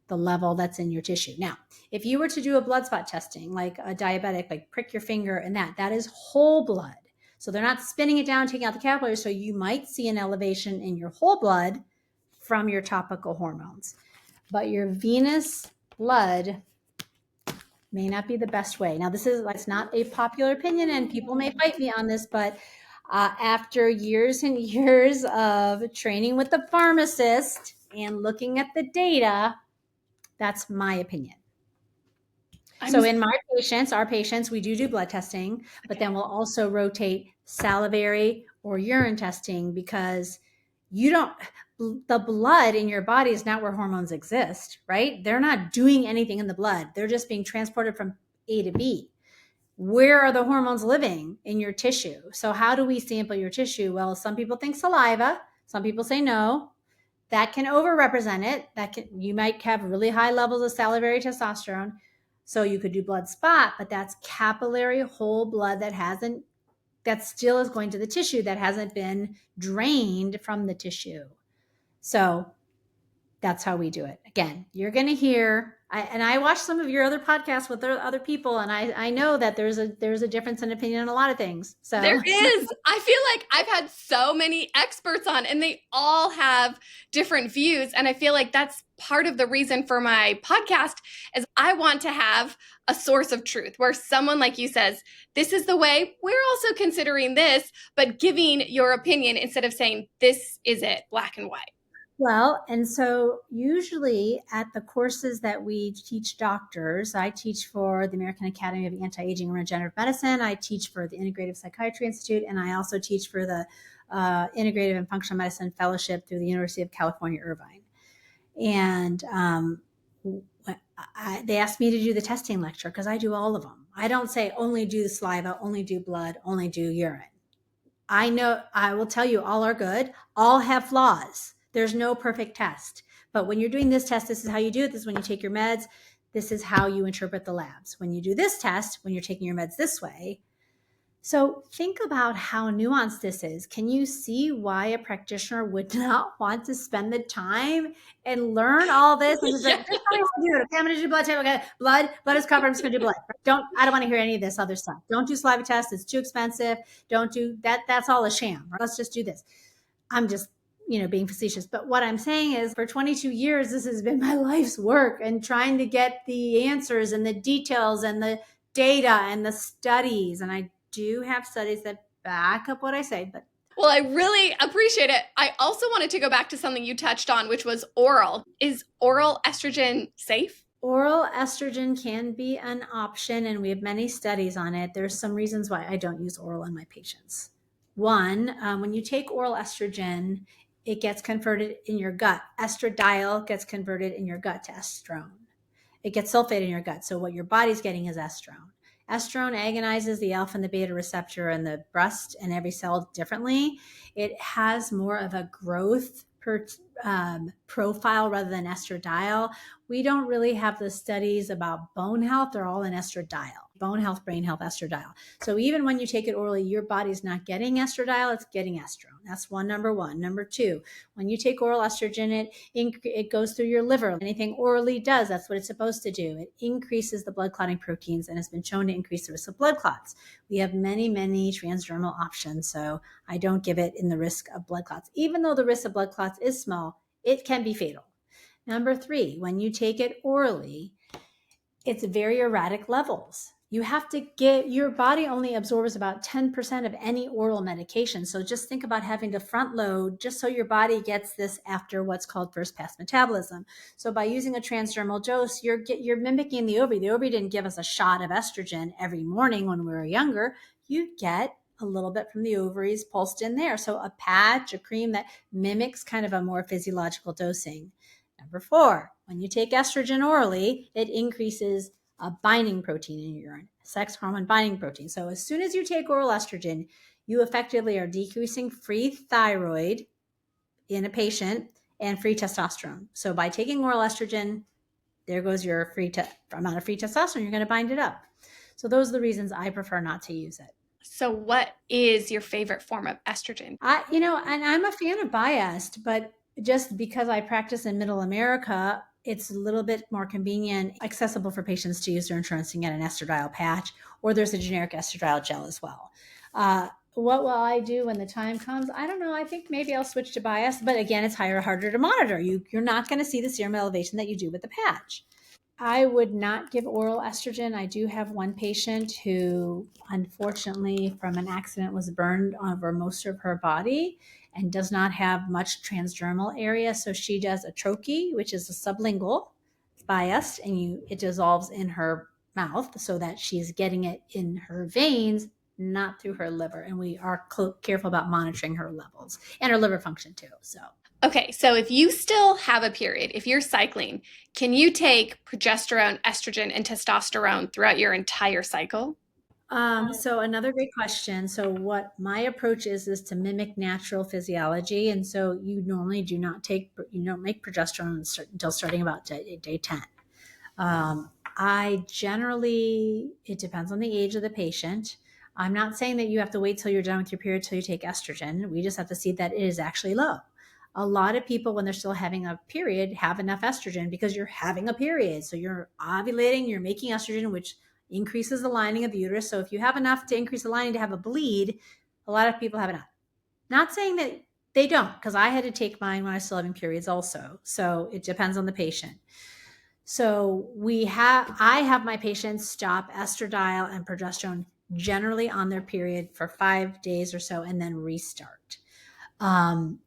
the level that's in your tissue. Now, if you were to do a blood spot testing, like a diabetic, like prick your finger and that is whole blood. So they're not spinning it down, taking out the capillaries. So you might see an elevation in your whole blood from your topical hormones. But your venous blood may not be the best way. Now, it's not a popular opinion, and people may fight me on this, but after years and years of training with the pharmacist and looking at the data, that's my opinion. So in our patients, we do blood testing, but then we'll also rotate salivary or urine testing, because the blood in your body is not where hormones exist, right? They're not doing anything in the blood. They're just being transported from A to B. Where are the hormones living? In your tissue. So how do we sample your tissue? Well, some people think saliva. Some people say no. That can overrepresent it. You might have really high levels of salivary testosterone. So you could do blood spot, but that's capillary whole blood that still is going to the tissue, that hasn't been drained from the tissue. So that's how we do it. Again, you're going to hear, I watched some of your other podcasts with other people, and I know that there's a difference in opinion on a lot of things. So there is. I feel like I've had so many experts on, and they all have different views. And I feel like that's part of the reason for my podcast is I want to have a source of truth where someone like you says, this is the way, we're also considering this, but giving your opinion instead of saying, this is it, black and white. Well, and so usually at the courses that we teach doctors, I teach for the American Academy of Anti-Aging and Regenerative Medicine, I teach for the Integrative Psychiatry Institute, and I also teach for the Integrative and Functional Medicine Fellowship through the University of California, Irvine. And they asked me to do the testing lecture because I do all of them. I don't say only do the saliva, only do blood, only do urine. I know, I will tell you, all are good, all have flaws. There's no perfect test. But when you're doing this test, this is how you do it. This is when you take your meds. This is how you interpret the labs. When you do this test, when you're taking your meds this way. So think about how nuanced this is. Can you see why a practitioner would not want to spend the time and learn all this? And just like, just tell me what to do. Okay, I'm going to do blood test. Okay, blood is covered. I'm just going to do blood. I don't want to hear any of this other stuff. Don't do saliva tests. It's too expensive. Don't do that. That's all a sham. Let's just do this. I'm just being facetious. But what I'm saying is for 22 years, this has been my life's work, and trying to get the answers and the details and the data and the studies. And I do have studies that back up what I say, but Well, I really appreciate it. I also wanted to go back to something you touched on, which was oral. Is oral estrogen safe? Oral estrogen can be an option, and we have many studies on it. There's some reasons why I don't use oral on my patients. One, when you take oral estrogen, it gets converted in your gut. Estradiol gets converted in your gut to estrone. It gets sulfate in your gut. So what your body's getting is estrone. Estrone agonizes the alpha and the beta receptor in the breast and every cell differently. It has more of a growth profile rather than estradiol. We don't really have the studies about bone health. They're all in estradiol. Bone health, brain health, estradiol. So even when you take it orally, your body's not getting estradiol, it's getting estrone. That's number one. Number two, when you take oral estrogen, it goes through your liver. Anything orally does, that's what it's supposed to do. It increases the blood clotting proteins and has been shown to increase the risk of blood clots. We have many, many transdermal options, so I don't give it in the risk of blood clots. Even though the risk of blood clots is small, it can be fatal. Number three, when you take it orally, it's very erratic levels. You have to get, your body only absorbs about 10% of any oral medication. So just think about having to front load just so your body gets this after what's called first pass metabolism. So by using a transdermal dose, you're mimicking the ovary. The ovary didn't give us a shot of estrogen every morning when we were younger. You get a little bit from the ovaries pulsed in there. So a patch, a cream that mimics kind of a more physiological dosing. Number four, when you take estrogen orally, it increases a binding protein in your urine, sex hormone binding protein. So as soon as you take oral estrogen, you effectively are decreasing free thyroid in a patient and free testosterone. So by taking oral estrogen, there goes your amount of free testosterone. You're going to bind it up. So those are the reasons I prefer not to use it. So, what is your favorite form of estrogen? And I'm a fan of biased, but just because I practice in Middle America, it's a little bit more convenient, accessible for patients to use their insurance and get an estradiol patch, or there's a generic estradiol gel as well. What will I do when the time comes? I don't know. I think maybe I'll switch to biased, but again, it's harder to monitor. You're not going to see the serum elevation that you do with the patch. I would not give oral estrogen. I do have one patient who, unfortunately, from an accident, was burned over most of her body and does not have much transdermal area. So she does a troche, which is a sublingual biased, and it dissolves in her mouth so that she's getting it in her veins, not through her liver. And we are careful about monitoring her levels and her liver function too. So Okay, so if you still have a period, if you're cycling, can you take progesterone, estrogen, and testosterone throughout your entire cycle? So another great question. So what my approach is to mimic natural physiology. And so you normally you don't make progesterone until starting about day 10. It depends on the age of the patient. I'm not saying that you have to wait till you're done with your period till you take estrogen. We just have to see that it is actually low. A lot of people, when they're still having a period, have enough estrogen because you're having a period. So you're ovulating, you're making estrogen, which increases the lining of the uterus. So if you have enough to increase the lining to have a bleed, a lot of people have enough. Not saying that they don't, because I had to take mine when I was still having periods also. So it depends on the patient. So I have my patients stop estradiol and progesterone generally on their period for 5 days or so and then restart. Um,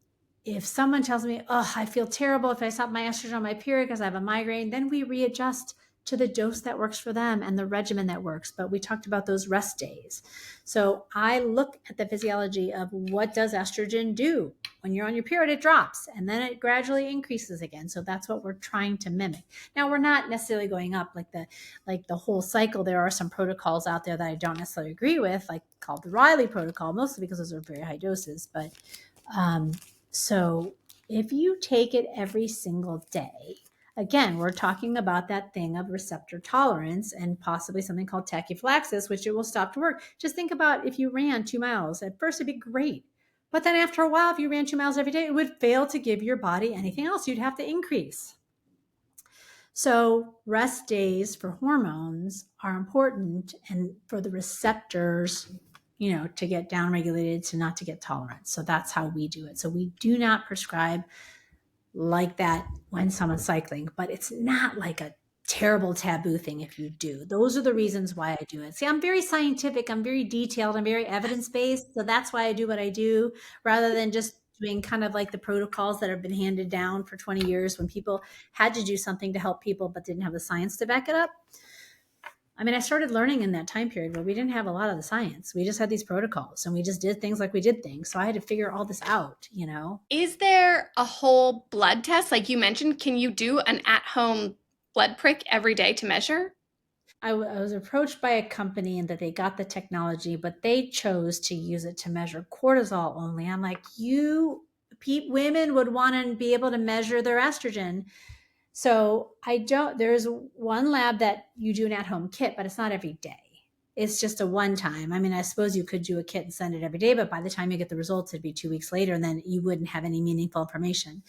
if someone tells me, oh, I feel terrible if I stop my estrogen on my period because I have a migraine, then we readjust to the dose that works for them and the regimen that works. But we talked about those rest days. So I look at the physiology of what does estrogen do? When you're on your period, it drops and then it gradually increases again. So that's what we're trying to mimic. Now we're not necessarily going up like the whole cycle. There are some protocols out there that I don't necessarily agree with, like called the Riley protocol, mostly because those are very high doses. But so if you take it every single day, again, we're talking about that thing of receptor tolerance and possibly something called tachyphylaxis, which it will stop to work. Just think about if you ran 2 miles. At first, it'd be great. But then after a while, if you ran 2 miles every day, it would fail to give your body anything else. You'd have to increase. So rest days for hormones are important and for the receptors, to get downregulated, to not to get tolerant. So that's how we do it. So we do not prescribe like that when someone's cycling, but it's not like a terrible taboo thing if you do. Those are the reasons why I do it. See, I'm very scientific, I'm very detailed, I'm very evidence-based. So that's why I do what I do rather than just doing kind of like the protocols that have been handed down for 20 years when people had to do something to help people but didn't have the science to back it up. I mean, I started learning in that time period where we didn't have a lot of the science. We just had these protocols and we just did things like we did things. So I had to figure all this out, you know? Is there a whole blood test? Like you mentioned, can you do an at home blood prick every day to measure? I was approached by a company and that they got the technology, but they chose to use it to measure cortisol only. I'm like, women would want to be able to measure their estrogen. So I don't, there's one lab that you do an at home kit, but it's not every day. It's just a one time. I mean, I suppose you could do a kit and send it every day, but by the time you get the results, it'd be 2 weeks later, and then you wouldn't have any meaningful information.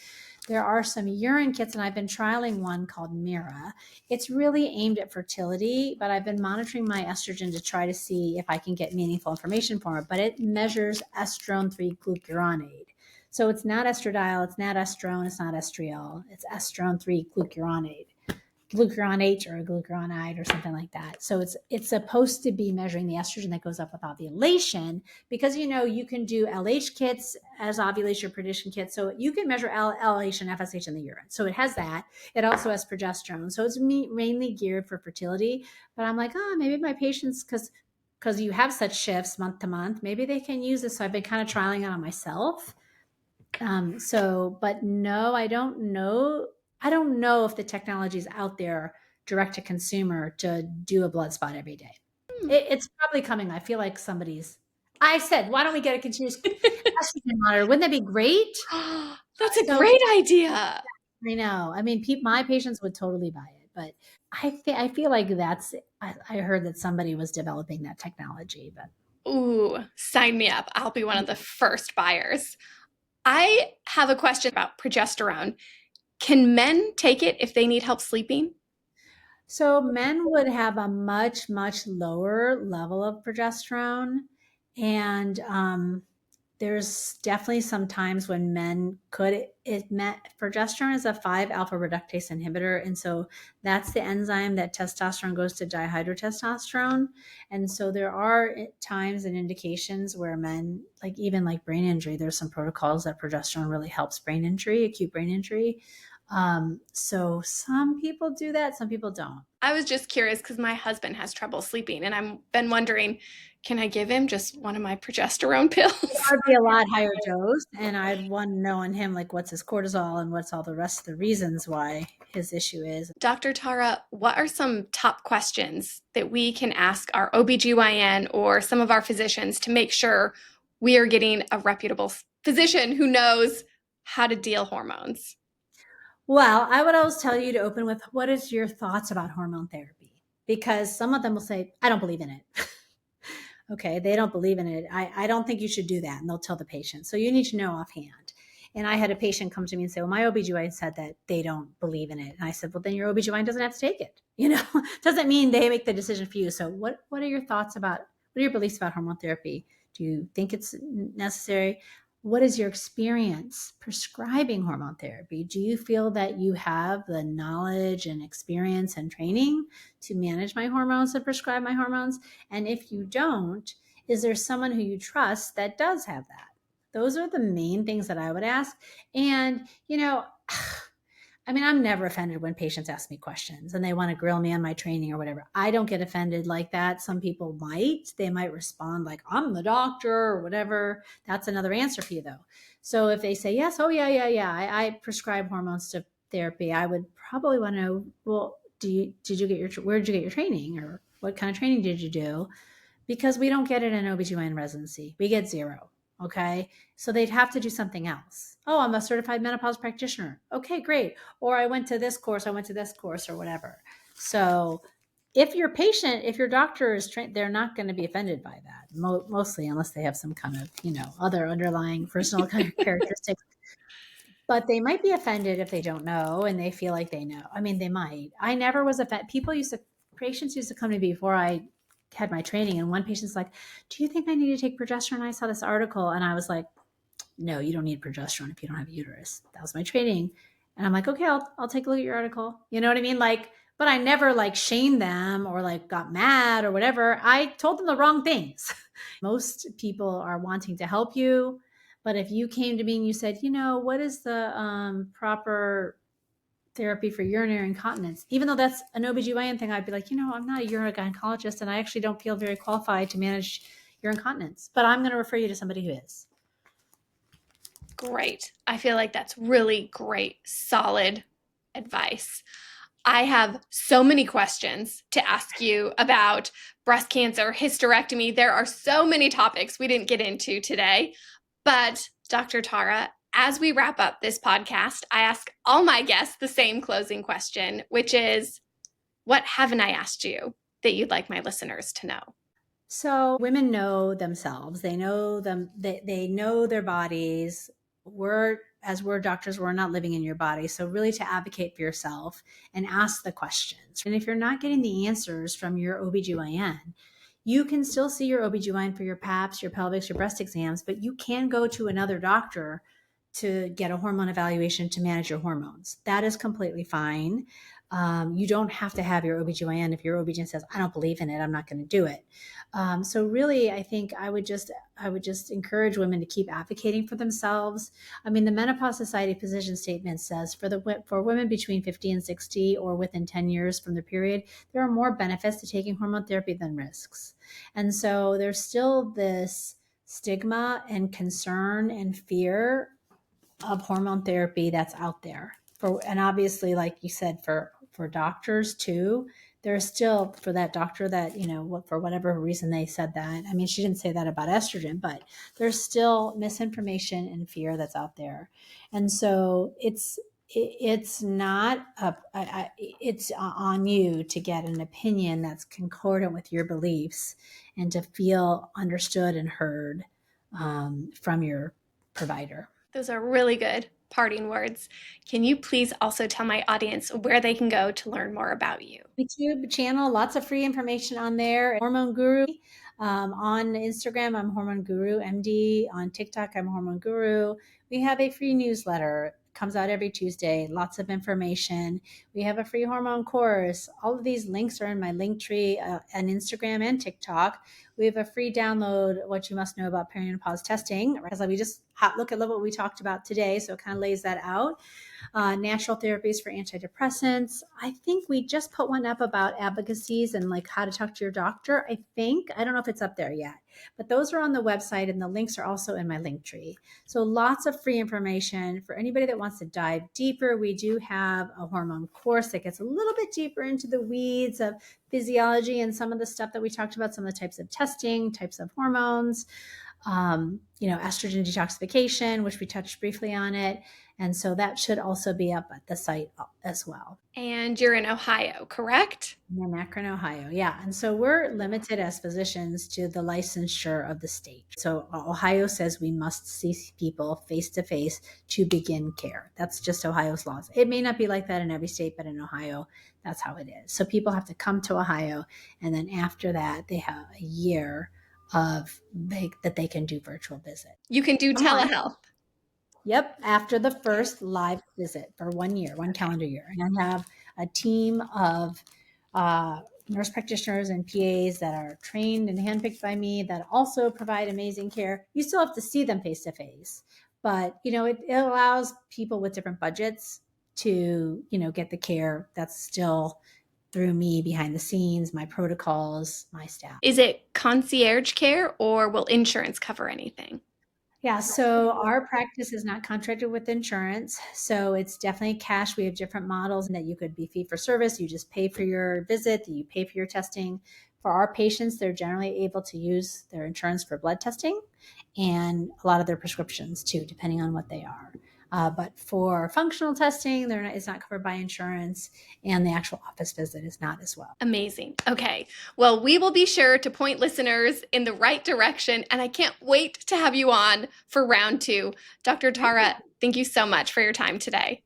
There are some urine kits, and I've been trialing one called Mira. It's really aimed at fertility, but I've been monitoring my estrogen to try to see if I can get meaningful information for it. But it measures estrone 3 glucuronate. So it's not estradiol, it's not estrone, it's not estriol, it's estrone 3 glucuronate, glucuronate or glucuronide or something like that. So it's supposed to be measuring the estrogen that goes up with ovulation because you can do LH kits as ovulation prediction kits. So you can measure LH and FSH in the urine. So it has that. It also has progesterone. So it's mainly geared for fertility. But I'm like, maybe my patients, because you have such shifts month to month, maybe they can use this. So I've been kind of trialing it on myself. But no, I don't know. I don't know if the technology is out there direct to consumer to do a blood spot every day. Hmm. It's probably coming. I feel like I said, why don't we get a continuous estrogen monitor? Wouldn't that be great? That's a So great idea. I know. I mean, my patients would totally buy it, but I feel like I heard that somebody was developing that technology, but Ooh, sign me up. I'll be one of the first buyers. I have a question about progesterone. Can men take it if they need help sleeping? so men would have a much, much lower level of progesterone. And there's definitely some times when men could, progesterone is a 5 alpha reductase inhibitor. And so that's the enzyme that testosterone goes to dihydrotestosterone. And so there are times and indications where men, like even like brain injury, there's some protocols that progesterone really helps brain injury, acute brain injury. So some people do that, some people don't. I was just curious because my husband has trouble sleeping, and I've been wondering, can I give him just one of my progesterone pills? That would be a lot higher dose, and I'd want to know on him like what's his cortisol and what's all the rest of the reasons why his issue is. Dr. Tara, what are some top questions that we can ask our OBGYN or some of our physicians to make sure we are getting a reputable physician who knows how to deal hormones? Well, I would always tell you to open with what is your thoughts about hormone therapy? Because some of them will say, I don't believe in it. Okay, they don't believe in it. I don't think you should do that. And they'll tell the patient. So you need to know offhand. And I had a patient come to me and say, well, my OBGYN said that they don't believe in it. And I said, well, then your OBGYN doesn't have to take it. Doesn't mean they make the decision for you. So what are your thoughts about, what are your beliefs about hormone therapy? Do you think it's necessary? What is your experience prescribing hormone therapy? Do you feel that you have the knowledge and experience and training to manage my hormones and prescribe my hormones? And if you don't, is there someone who you trust that does have that? Those are the main things that I would ask. And, I mean, I'm never offended when patients ask me questions and they want to grill me on my training or whatever. I don't get offended like that. Some people might. They might respond like, I'm the doctor or whatever. That's another answer for you, though. So if they say, yes, oh, yeah, I prescribe hormones to therapy, I would probably want to know, well, where did you get your training or what kind of training did you do? Because we don't get it in OBGYN residency. We get zero. Okay. So they'd have to do something else. Oh, I'm a certified menopause practitioner. Okay, great. Or I went to this course, or whatever. So if your doctor is trained, they're not going to be offended by that, mostly unless they have some kind of, other underlying personal characteristics. But they might be offended if they don't know and they feel like they know. I mean, they might. I never was offended. Patients used to come to me before I had my training, and one patient's like, do you think I need to take progesterone? I saw this article. And I was like, no, you don't need progesterone if you don't have a uterus. That was my training. And I'm like, okay, I'll take a look at your article. You know what I mean? Like, but I never like shamed them or like got mad or whatever. I told them the wrong things. Most people are wanting to help you. But if you came to me and you said, what is the proper therapy for urinary incontinence, even though that's an OBGYN thing, I'd be like, I'm not a urogynecologist and I actually don't feel very qualified to manage your incontinence, but I'm going to refer you to somebody who is. Great. I feel like that's really great, solid advice. I have so many questions to ask you about breast cancer, hysterectomy. There are so many topics we didn't get into today. But Dr. Tara, as we wrap up this podcast, I ask all my guests the same closing question, which is, what haven't I asked you that you'd like my listeners to know? So women know themselves. They know them. They know their bodies. As we're doctors, we're not living in your body. So really to advocate for yourself and ask the questions. And if you're not getting the answers from your OBGYN, you can still see your OBGYN for your PAPs, your pelvics, your breast exams, but you can go to another doctor to get a hormone evaluation to manage your hormones. That is completely fine. You don't have to have your OBGYN. If your OBGYN says, I don't believe in it, I'm not going to do it. So really, I think I would just encourage women to keep advocating for themselves. I mean, the Menopause Society position statement says for women between 50 and 60 or within 10 years from their period, there are more benefits to taking hormone therapy than risks. And so there's still this stigma and concern and fear of hormone therapy that's out there. And obviously, like you said, for doctors too, there's still, for that doctor that, for whatever reason they said that. I mean, she didn't say that about estrogen, but there's still misinformation and fear that's out there. And so it's not it's on you to get an opinion that's concordant with your beliefs and to feel understood and heard from your provider. Those are really good parting words. Can you please also tell my audience where they can go to learn more about you? YouTube channel, lots of free information on there. Hormone Guru. On Instagram, I'm Hormone Guru MD. On TikTok, I'm Hormone Guru. We have a free newsletter. Comes out every Tuesday. Lots of information. We have a free hormone course. All of these links are in my link tree on Instagram and TikTok. We have a free download, What You Must Know About Perimenopause Testing, because we just look at what we talked about today. So it kind of lays that out. Natural therapies for antidepressants. I think we just put one up about advocacies and like how to talk to your doctor. I don't know if it's up there yet, but those are on the website and the links are also in my link tree. So lots of free information for anybody that wants to dive deeper. We do have a hormone course that gets a little bit deeper into the weeds of physiology and some of the stuff that we talked about, some of the types of testing, types of hormones, estrogen detoxification, which we touched briefly on it. And so that should also be up at the site as well. And you're in Ohio, correct? In Akron, Ohio. Yeah. And so we're limited as physicians to the licensure of the state. So Ohio says we must see people face to face to begin care. That's just Ohio's laws. It may not be like that in every state, but in Ohio, that's how it is. So people have to come to Ohio. And then after that, they have a year that they can do virtual visit. You can do telehealth. Yep, after the first live visit for 1 year, one calendar year. And I have a team of nurse practitioners and PAs that are trained and handpicked by me that also provide amazing care. You still have to see them face to face, but it allows people with different budgets to, get the care that's still through me behind the scenes, my protocols, my staff. Is it concierge care or will insurance cover anything? Yeah, so our practice is not contracted with insurance. So it's definitely cash. We have different models that you could be fee for service. You just pay for your visit, you pay for your testing. For our patients, they're generally able to use their insurance for blood testing and a lot of their prescriptions too, depending on what they are. But for functional testing, it's not covered by insurance, and the actual office visit is not as well. Amazing. Okay. Well, we will be sure to point listeners in the right direction, and I can't wait to have you on for round 2. Dr. Tara, thank you so much for your time today.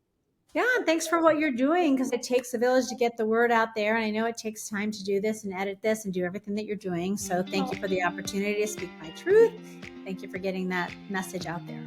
Yeah, and thanks for what you're doing, because it takes a village to get the word out there. And I know it takes time to do this and edit this and do everything that you're doing. So thank you for the opportunity to speak my truth. Thank you for getting that message out there.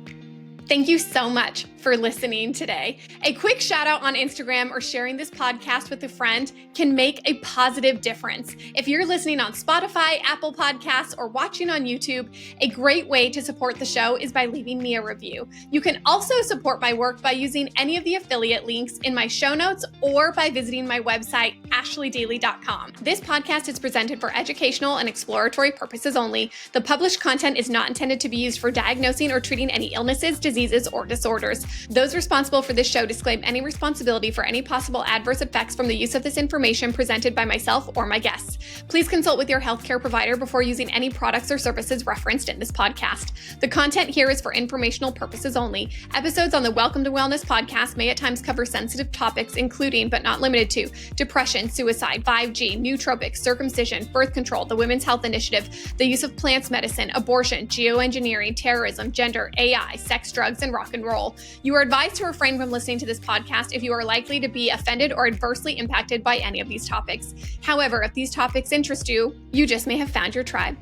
Thank you so much for listening today. A quick shout out on Instagram or sharing this podcast with a friend can make a positive difference. If you're listening on Spotify, Apple Podcasts, or watching on YouTube, a great way to support the show is by leaving me a review. You can also support my work by using any of the affiliate links in my show notes or by visiting my website, ashleydaily.com. This podcast is presented for educational and exploratory purposes only. The published content is not intended to be used for diagnosing or treating any illnesses, diseases, or disorders. Those responsible for this show disclaim any responsibility for any possible adverse effects from the use of this information presented by myself or my guests. Please consult with your healthcare provider before using any products or services referenced in this podcast. The content here is for informational purposes only. Episodes on the Welcome to Wellness podcast may at times cover sensitive topics, including, but not limited to, depression, suicide, 5G, nootropics, circumcision, birth control, the Women's Health Initiative, the use of plants medicine, abortion, geoengineering, terrorism, gender, AI, sex, drugs, and rock and roll. You are advised to refrain from listening to this podcast if you are likely to be offended or adversely impacted by any of these topics. However, if these topics interest you, you just may have found your tribe.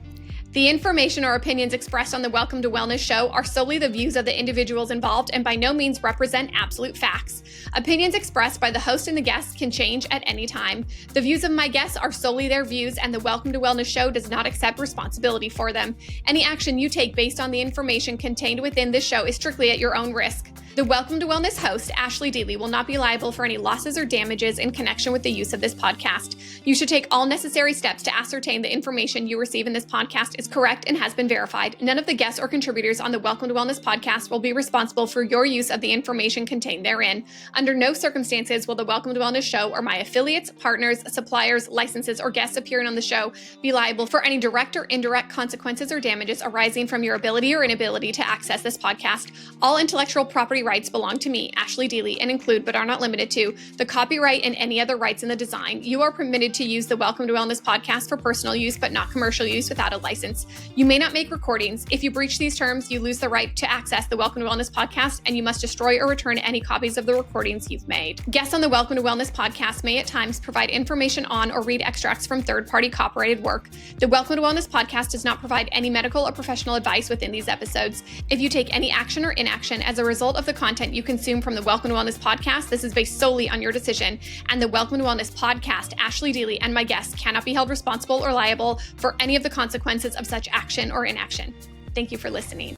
The information or opinions expressed on the Welcome to Wellness show are solely the views of the individuals involved and by no means represent absolute facts. Opinions expressed by the host and the guests can change at any time. The views of my guests are solely their views, and the Welcome to Wellness show does not accept responsibility for them. Any action you take based on the information contained within this show is strictly at your own risk. The Welcome to Wellness host, Ashley Daly, will not be liable for any losses or damages in connection with the use of this podcast. You should take all necessary steps to ascertain the information you receive in this podcast is correct and has been verified. None of the guests or contributors on the Welcome to Wellness podcast will be responsible for your use of the information contained therein. Under no circumstances will the Welcome to Wellness show or my affiliates, partners, suppliers, licenses, or guests appearing on the show be liable for any direct or indirect consequences or damages arising from your ability or inability to access this podcast. All intellectual property rights belong to me, Ashley Daly, and include, but are not limited to, the copyright and any other rights in the design. You are permitted to use the Welcome to Wellness podcast for personal use, but not commercial use without a license. You may not make recordings. If you breach these terms, you lose the right to access the Welcome to Wellness podcast, and you must destroy or return any copies of the recordings you've made. Guests on the Welcome to Wellness podcast may at times provide information on or read extracts from third-party copyrighted work. The Welcome to Wellness podcast does not provide any medical or professional advice within these episodes. If you take any action or inaction as a result of the content you consume from the Welcome to Wellness podcast, this is based solely on your decision, and the Welcome to Wellness podcast, Ashley Daly, and my guests cannot be held responsible or liable for any of the consequences of such action or inaction. Thank you for listening.